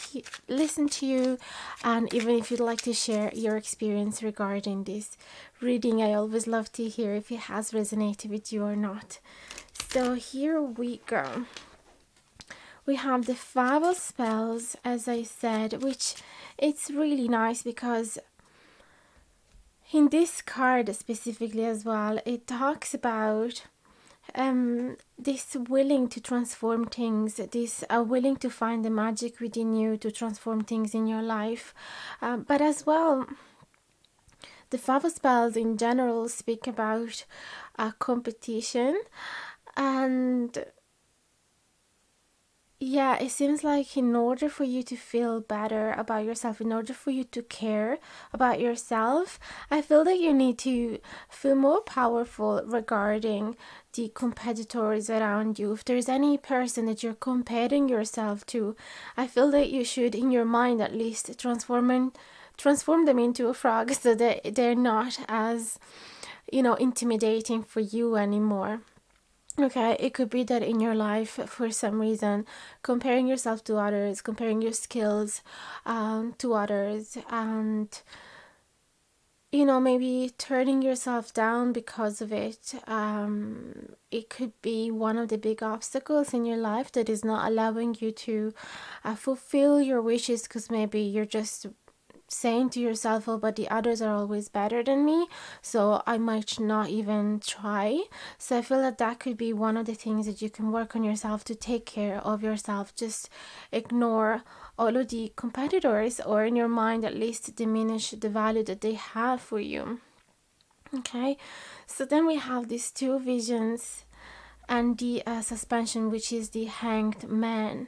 Speaker 1: listen to you. And even if you'd like to share your experience regarding this reading, I always love to hear if it has resonated with you or not. So here we go. We have the Five of Spells, as I said, which it's really nice because in this card specifically as well, it talks about this willing to transform things, this willing to find the magic within you to transform things in your life. But as well, the Five of Spells in general speak about competition, and yeah, it seems like in order for you to feel better about yourself, in order for you to care about yourself, I feel that you need to feel more powerful regarding the competitors around you. If there's any person that you're comparing yourself to, I feel that you should, in your mind at least, transform them into a frog so that they're not as, intimidating for you anymore. Okay, it could be that in your life, for some reason, comparing yourself to others, comparing your skills to others, and, maybe turning yourself down because of it. It could be one of the big obstacles in your life that is not allowing you to fulfill your wishes, because maybe you're just saying to yourself, oh, but the others are always better than me, so I might not even try. So I feel that that could be one of the things that you can work on yourself to take care of yourself. Just ignore all of the competitors, or in your mind at least diminish the value that they have for you. Okay, so then we have these two visions and the suspension, which is the Hanged Man.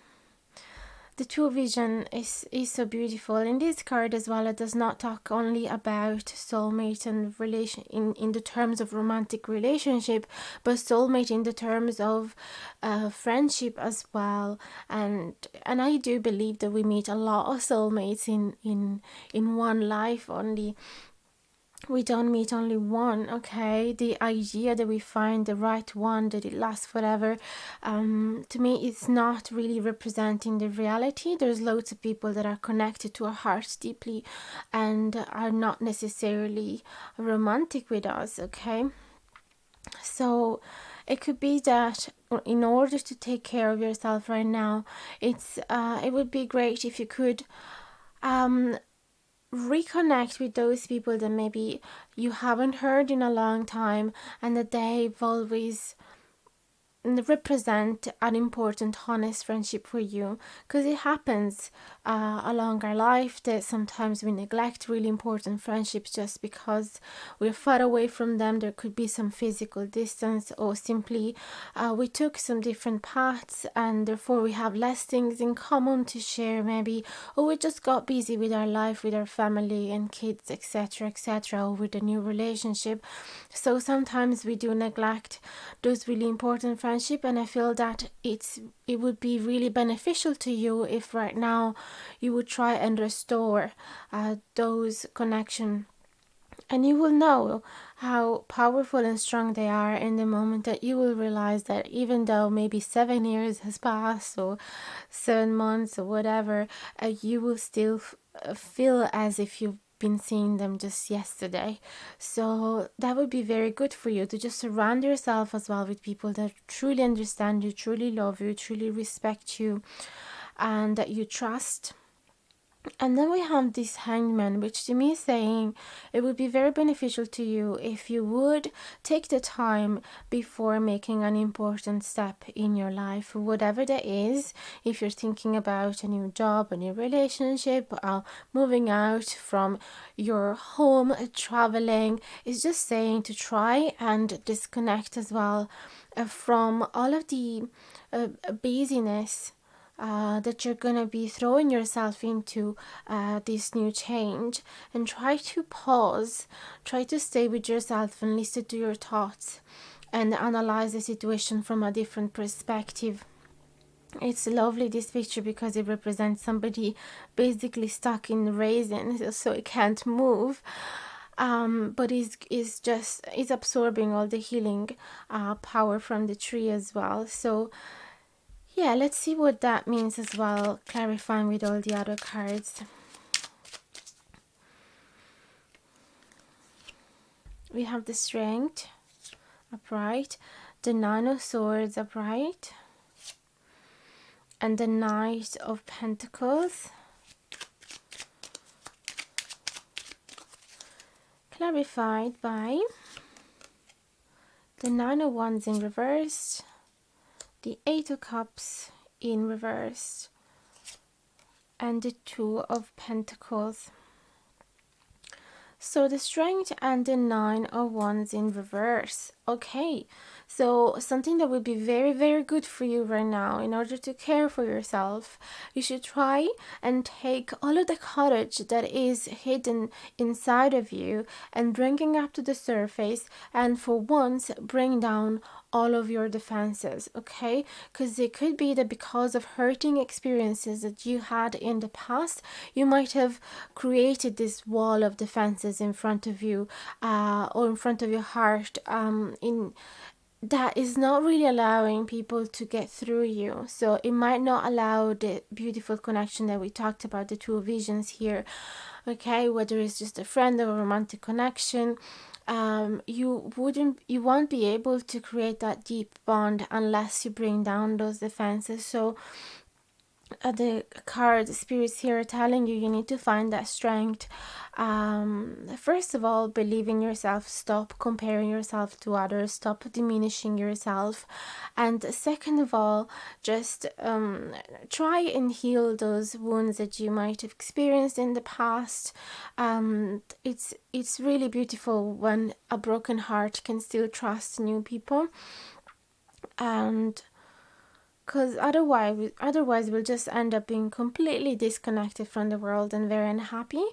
Speaker 1: The True Vision is so beautiful. In this card as well, it does not talk only about soulmate and relation in the terms of romantic relationship, but soulmate in the terms of friendship as well. And I do believe that we meet a lot of soulmates in one life only. We don't meet only one. Okay, the idea that we find the right one, that it lasts forever, to me it's not really representing the reality. There's loads of people that are connected to our hearts deeply and are not necessarily romantic with us. Okay, so it could be that in order to take care of yourself right now, it would be great if you could reconnect with those people that maybe you haven't heard in a long time, and that they've always represent an important, honest friendship for you. Because it happens along our life that sometimes we neglect really important friendships just because we're far away from them. There could be some physical distance, or simply we took some different paths and therefore we have less things in common to share, maybe, or we just got busy with our life, with our family and kids, etc., etc., or with a new relationship. So sometimes we do neglect those really important friendships, and I feel that it would be really beneficial to you if right now you would try and restore those connections. And you will know how powerful and strong they are in the moment that you will realize that even though maybe 7 years has passed, or 7 months, or whatever, you will still feel as if you've been seeing them just yesterday. So that would be very good for you to just surround yourself as well with people that truly understand you, truly love you, truly respect you, and that you trust. And then we have this Hangman, which to me is saying it would be very beneficial to you if you would take the time before making an important step in your life, whatever that is. If you're thinking about a new job, a new relationship, moving out from your home, traveling, it's just saying to try and disconnect as well from all of the busyness that you're gonna be throwing yourself into this new change, and try to pause, try to stay with yourself and listen to your thoughts and analyze the situation from a different perspective. It's lovely, this picture, because it represents somebody basically stuck in resin, so it can't move. But is absorbing all the healing power from the tree as well. So yeah, let's see what that means as well, clarifying with all the other cards. We have the Strength upright, the Nine of Swords upright, and the Knight of Pentacles. Clarified by the Nine of Wands in reverse, the Eight of Cups in reverse, and the Two of Pentacles. So the Strength and the Nine of Wands in reverse. Okay, so something that would be very, very good for you right now in order to care for yourself. You should try and take all of the courage that is hidden inside of you and bringing up to the surface, and for once bring down all of your defenses. Okay, because it could be that because of hurting experiences that you had in the past, you might have created this wall of defenses in front of you, or in front of your heart, in that is not really allowing people to get through you. So it might not allow the beautiful connection that we talked about, the two visions here. Okay, whether it's just a friend or a romantic connection, you won't be able to create that deep bond unless you bring down those defenses. So the card spirits here are telling you need to find that strength. First of all, believe in yourself. Stop comparing yourself to others. Stop diminishing yourself. And second of all, just try and heal those wounds that you might have experienced in the past. It's really beautiful when a broken heart can still trust new people. And because otherwise we'll just end up being completely disconnected from the world and very unhappy.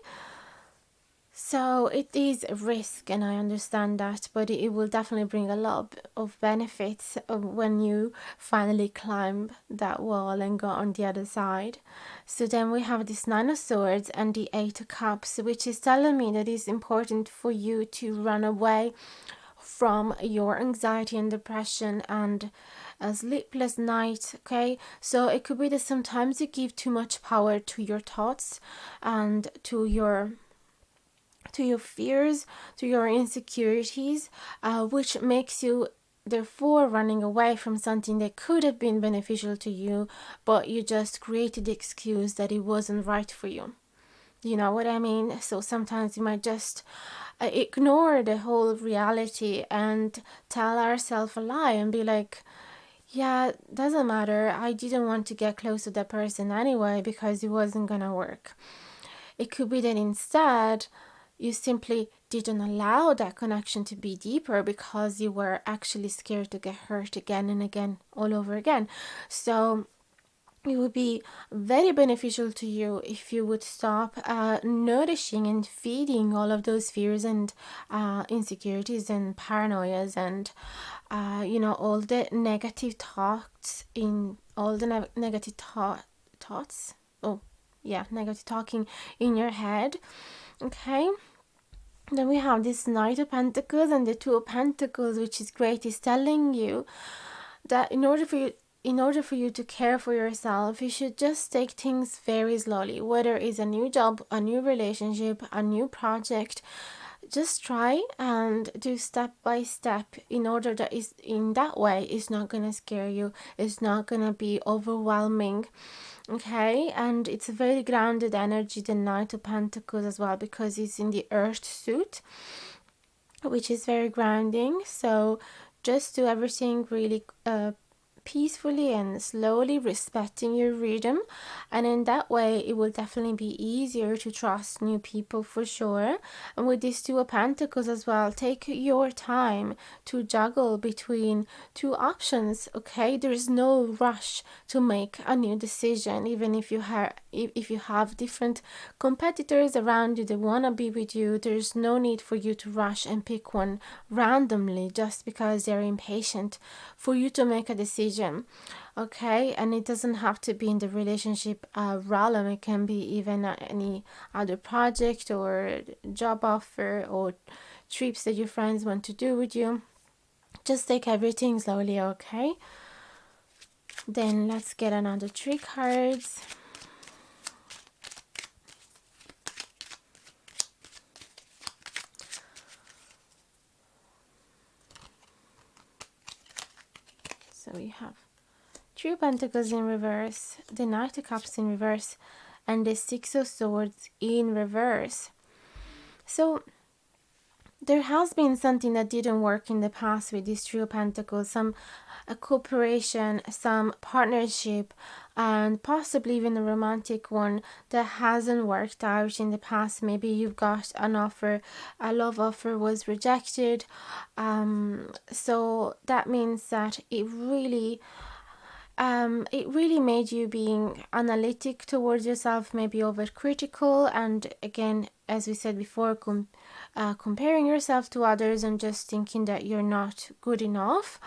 Speaker 1: So it is a risk, and I understand that, but it will definitely bring a lot of benefits when you finally climb that wall and go on the other side. So then we have this Nine of Swords and the Eight of Cups, which is telling me that it's important for you to run away from your anxiety and depression and a sleepless night. Okay, so it could be that sometimes you give too much power to your thoughts and to your fears, to your insecurities, which makes you therefore running away from something that could have been beneficial to you, but you just created the excuse that it wasn't right for you. You know what I mean? So sometimes you might just ignore the whole reality and tell ourselves a lie and be like, yeah, doesn't matter. I didn't want to get close to that person anyway because it wasn't gonna work. It could be that instead you simply didn't allow that connection to be deeper because you were actually scared to get hurt again and again, all over again. So it would be very beneficial to you if you would stop nourishing and feeding all of those fears and insecurities and paranoias and all the negative thoughts in all the negative thoughts. Oh, yeah, negative talking in your head. Okay. Then we have this Knight of Pentacles and the Two of Pentacles, which is great. Is telling you that in order for you to care for yourself, you should just take things very slowly. Whether it's a new job, a new relationship, a new project, just try and do step by step in order that is in that way it's not gonna scare you, it's not gonna be overwhelming. Okay, and it's a very grounded energy, the Knight of Pentacles as well, because it's in the earth suit, which is very grounding. So just do everything really peacefully and slowly, respecting your rhythm, and in that way it will definitely be easier to trust new people for sure. And with these Two of Pentacles as well, take your time to juggle between two options. Okay, there's no rush to make a new decision, even if you have different competitors around you that want to be with you. There's no need for you to rush and pick one randomly just because they're impatient for you to make a decision. Okay, and it doesn't have to be in the relationship realm. It can be even any other project or job offer or trips that your friends want to do with you. Just take everything slowly. Okay, then let's get another 3 cards. So we have 3 of Pentacles in reverse, the Knight of Cups in reverse, and the 6 of Swords in reverse. So there has been something that didn't work in the past with these 3 of Pentacles, a cooperation, some partnership, and possibly even a romantic one that hasn't worked out in the past. Maybe you've got an offer, a love offer was rejected. So that means that it really made you being analytic towards yourself, maybe overcritical, and again, as we said before, comparing yourself to others and just thinking that you're not good enough.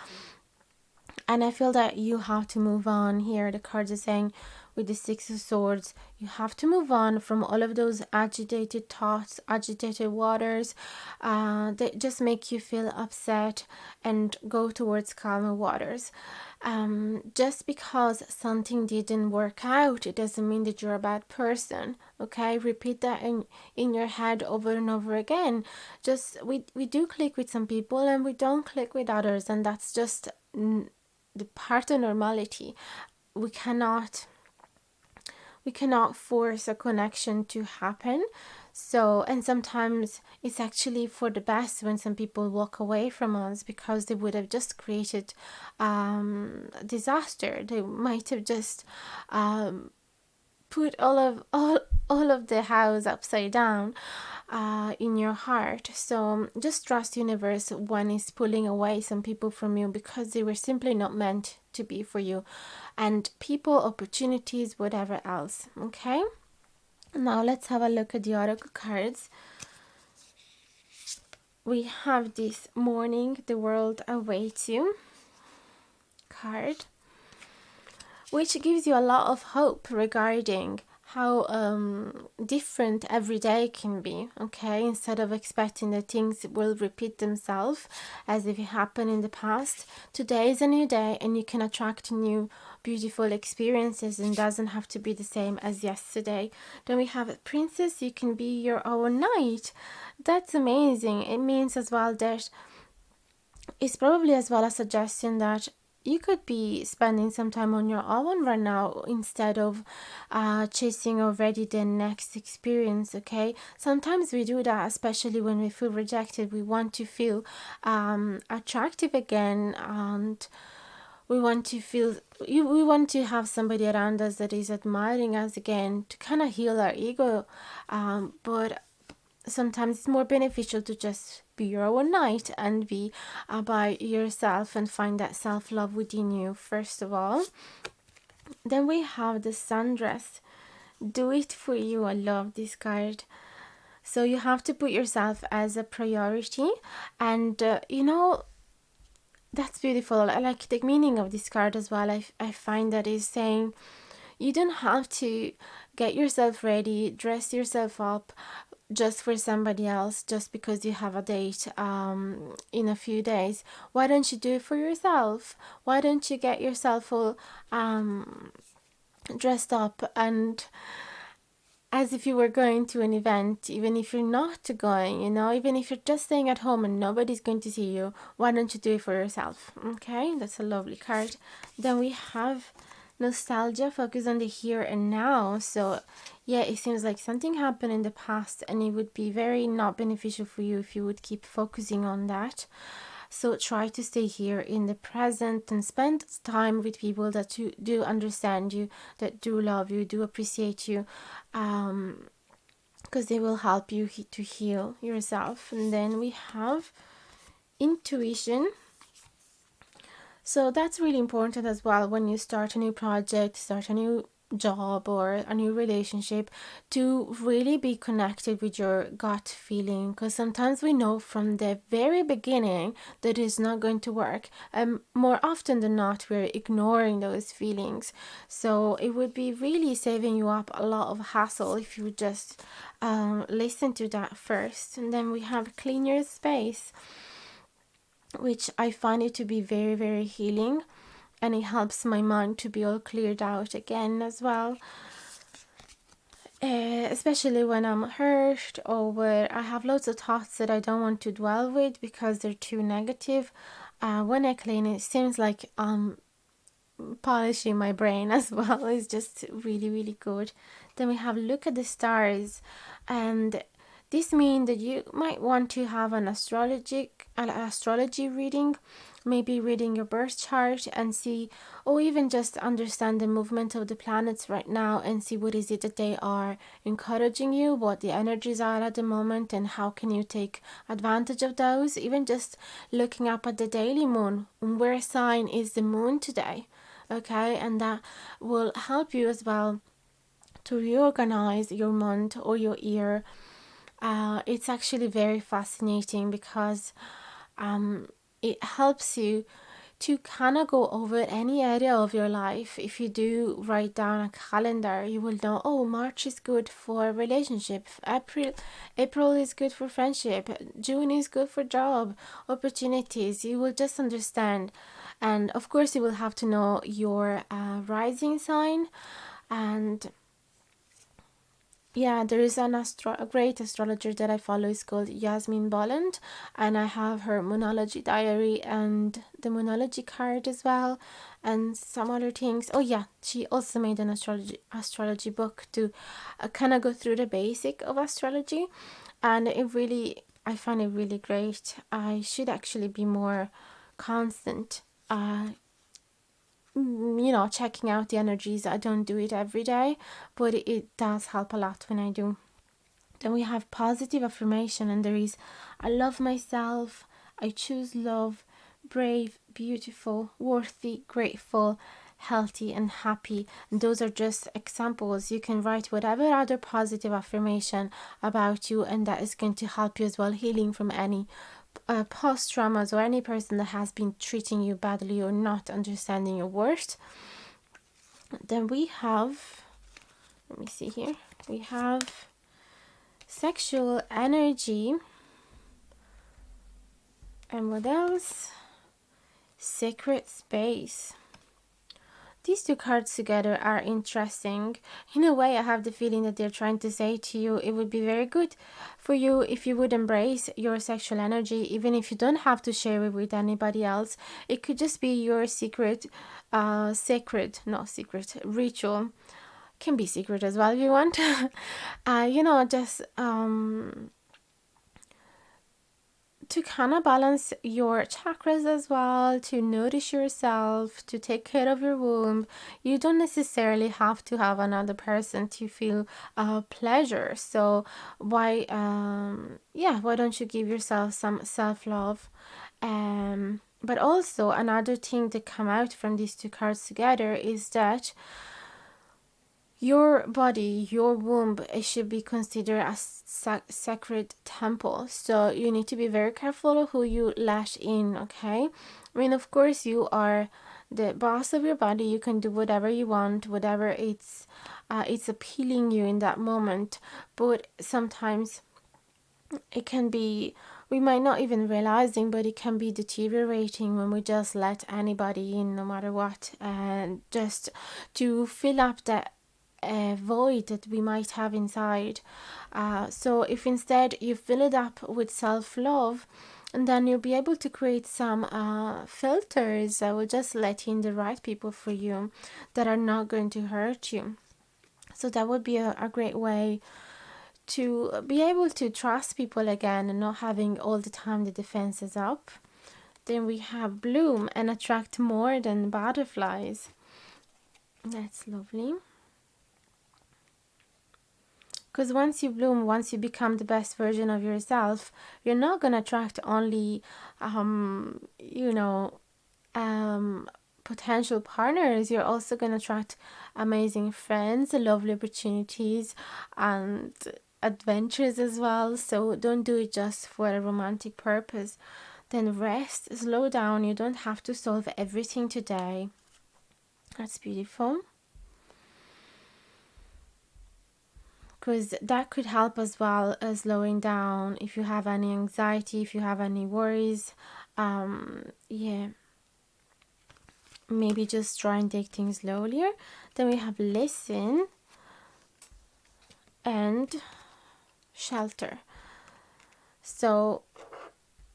Speaker 1: And I feel that you have to move on here. The cards are saying with the 6 of Swords, you have to move on from all of those agitated thoughts, agitated waters that just make you feel upset, and go towards calmer waters. Just because something didn't work out, it doesn't mean that you're a bad person. Okay, repeat that in your head over and over again. Just we do click with some people and we don't click with others, and that's just the part of normality. We cannot we cannot force a connection to happen. So, and sometimes it's actually for the best when some people walk away from us, because they would have just created disaster. They might have just put all of the house upside down in your heart. So just trust universe when it's pulling away some people from you, because they were simply not meant to be for you, and people, opportunities, whatever else. Okay, now let's have a look at the oracle cards. We have this morning, the world awaits you card, which gives you a lot of hope regarding how different every day can be. Okay, instead of expecting that things will repeat themselves as if it happened in the past, today is a new day, and you can attract new beautiful experiences, and doesn't have to be the same as yesterday. Then we have a princess, you can be your own knight. That's amazing. It means as well that it's probably as well a suggestion that you could be spending some time on your own right now, instead of chasing already the next experience. Okay, sometimes we do that, especially when we feel rejected. We want to feel attractive again, and we want to feel, we want to have somebody around us that is admiring us again, to kind of heal our ego. But sometimes it's more beneficial to just be your own knight and be by yourself, and find that self-love within you first of all. Then we have the sundress. Do it for you. I love this card. So you have to put yourself as a priority, and that's beautiful. I like the meaning of this card as well. I find that is saying you don't have to get yourself ready, dress yourself up just for somebody else, just because you have a date in a few days. Why don't you do it for yourself? Why don't you get yourself all dressed up, and as if you were going to an event, even if you're not going, even if you're just staying at home and nobody's going to see you, why don't you do it for yourself? Okay, that's a lovely card. Then we have nostalgia, focus on the here and now. So yeah, it seems like something happened in the past, and it would be very not beneficial for you if you would keep focusing on that. So try to stay here in the present, and spend time with people that do understand you, that do love you, do appreciate you, because they will help you to heal yourself. And then we have intuition. So that's really important as well when you start a new project, start a new job or a new relationship, to really be connected with your gut feeling, because sometimes we know from the very beginning that it's not going to work, and more often than not we're ignoring those feelings. So it would be really saving you up a lot of hassle if you just listen to that first. And then we have clean your space, which I find it to be very, very healing, and it helps my mind to be all cleared out again as well. Especially when I'm hurt, or where I have lots of thoughts that I don't want to dwell with because they're too negative. When I clean, it seems like polishing my brain as well. It's just really, really good. Then we have look at the stars, and this means that you might want to have an astrology reading, maybe reading your birth chart and see, or even just understand the movement of the planets right now and see what is it that they are encouraging you, what the energies are at the moment, and how can you take advantage of those. Even just looking up at the daily moon, where sign is the moon today, okay, and that will help you as well to reorganize your month or your year. It's actually very fascinating because it helps you to kind of go over any area of your life. If you do write down a calendar, you will know, oh, March is good for relationship, April is good for friendship, June is good for job opportunities. You will just understand. And of course you will have to know your rising sign, and Yeah, there is a great astrologer that I follow. Is called Yasmin Bolland, and I have her Moonology diary and the Moonology card as well, and some other things. Oh yeah, she also made an astrology book to kind of go through the basic of astrology, and I find it really great. I should actually be more constant. Checking out the energies. I don't do it every day, but it does help a lot when I do. Then we have positive affirmation, and there is I love myself, I choose love, brave, beautiful, worthy, grateful, healthy, and happy. And those are just examples. You can write whatever other positive affirmation about you, and that is going to help you as well, healing from any past traumas or any person that has been treating you badly or not understanding your worth. Then we have, let me see here, we have sexual energy, and what else? Sacred space. These two cards together are interesting. In a way, I have the feeling that they're trying to say to you, it would be very good for you if you would embrace your sexual energy, even if you don't have to share it with anybody else. It could just be your ritual. Can be secret as well if you want. Just to kind of balance your chakras as well, to nourish yourself, to take care of your womb. You don't necessarily have to have another person to feel pleasure. So why don't you give yourself some self-love? But also another thing that come out from these two cards together is that your body, your womb, it should be considered a sacred temple. So you need to be very careful of who you let in, okay? I mean, of course, you are the boss of your body. You can do whatever you want, whatever it's appealing you in that moment. But sometimes it can be, we might not even realizing, but it can be deteriorating when we just let anybody in, no matter what, and just to fill up that void that we might have inside. So if instead you fill it up with self-love, and then you'll be able to create some filters that will just let in the right people for you that are not going to hurt you. So that would be a great way to be able to trust people again and not having all the time the defenses up. Then we have bloom and attract more than butterflies. That's lovely. Because once you bloom, once you become the best version of yourself, you're not going to attract only, potential partners. You're also going to attract amazing friends, lovely opportunities, and adventures as well. So don't do it just for a romantic purpose. Then rest, slow down. You don't have to solve everything today. That's beautiful. Because that could help as well as slowing down if you have any anxiety, if you have any worries. Maybe just try and take things slowly. Then we have listen and shelter. So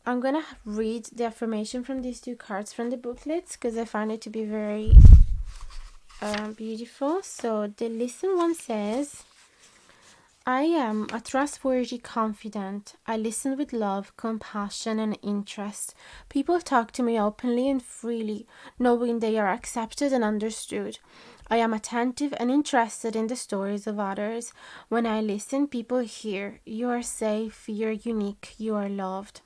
Speaker 1: I'm gonna read the affirmation from these two cards from the booklets because I find it to be very beautiful. So the listen one says, I am a trustworthy confidant. I listen with love, compassion, and interest. People talk to me openly and freely, knowing they are accepted and understood. I am attentive and interested in the stories of others. When I listen, people hear. You are safe, you're unique, you are loved.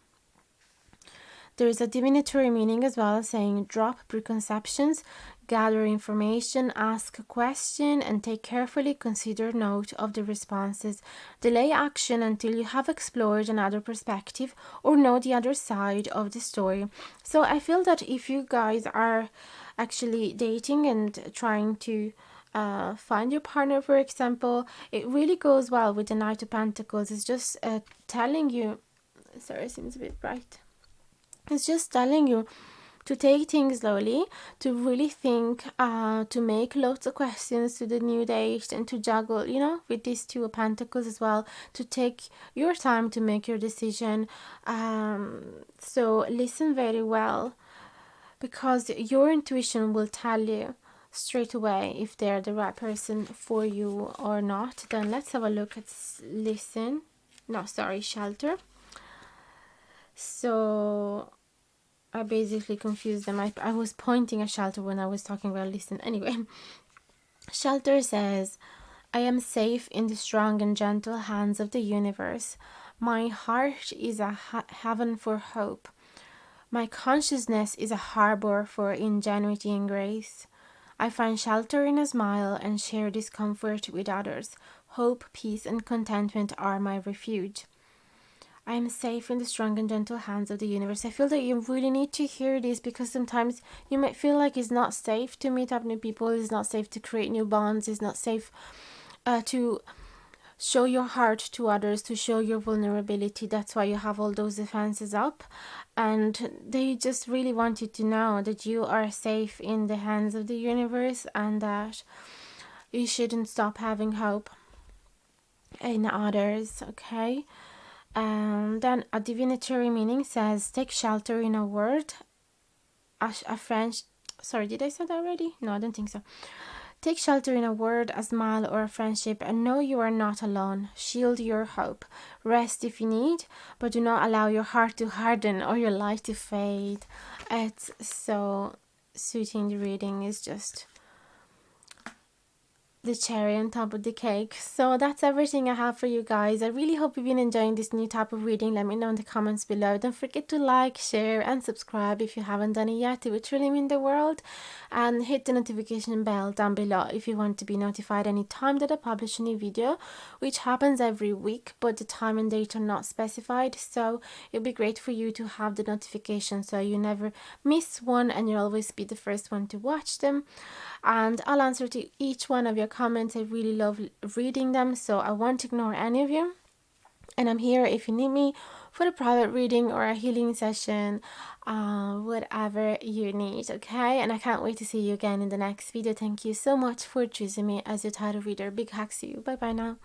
Speaker 1: There is a divinatory meaning as well, saying drop preconceptions, gather information, ask a question, and take carefully considered note of the responses. Delay action until you have explored another perspective or know the other side of the story. So I feel that if you guys are actually dating and trying to find your partner, for example, it really goes well with the Knight of Pentacles. It's just telling you, sorry, it seems a bit bright. It's just telling you to take things slowly, to really think, to make lots of questions to the new date, and to juggle, you know, with these two of pentacles as well, to take your time to make your decision. So listen very well, because your intuition will tell you straight away if they're the right person for you or not. Then let's have a look at shelter. So I basically confused them. I was pointing at shelter when I was talking about listen. Anyway, shelter says, I am safe in the strong and gentle hands of the universe. My heart is a haven for hope. My consciousness is a harbor for ingenuity and grace. I find shelter in a smile and share discomfort with others. Hope, peace, and contentment are my refuge. I am safe in the strong and gentle hands of the universe. I feel that you really need to hear this, because sometimes you might feel like it's not safe to meet up new people, it's not safe to create new bonds, it's not safe to show your heart to others, to show your vulnerability. That's why you have all those defenses up, and they just really want you to know that you are safe in the hands of the universe, and that you shouldn't stop having hope in others. Okay. Then a divinatory meaning says, take shelter in a word. A French, sorry, did I say that already? No, I don't think so. Take shelter in a word, a smile, or a friendship, and know you are not alone. Shield your hope. Rest if you need, but do not allow your heart to harden or your light to fade. It's so suiting. The reading is just the cherry on top of the cake. So that's everything I have for you guys. I really hope you've been enjoying this new type of reading. Let me know in the comments below. Don't forget to like, share, and subscribe if you haven't done it yet. It would truly mean the world. And hit the notification bell down below if you want to be notified anytime that I publish a new video, which happens every week, but the time and date are not specified. So it'd be great for you to have the notification so you never miss one and you'll always be the first one to watch them. And I'll answer to each one of your comments. I really love reading them, so I won't ignore any of you. And I'm here if you need me for a private reading or a healing session, whatever you need, okay? And I can't wait to see you again in the next video. Thank you so much for choosing me as your tarot reader. Big hugs to you. Bye bye now.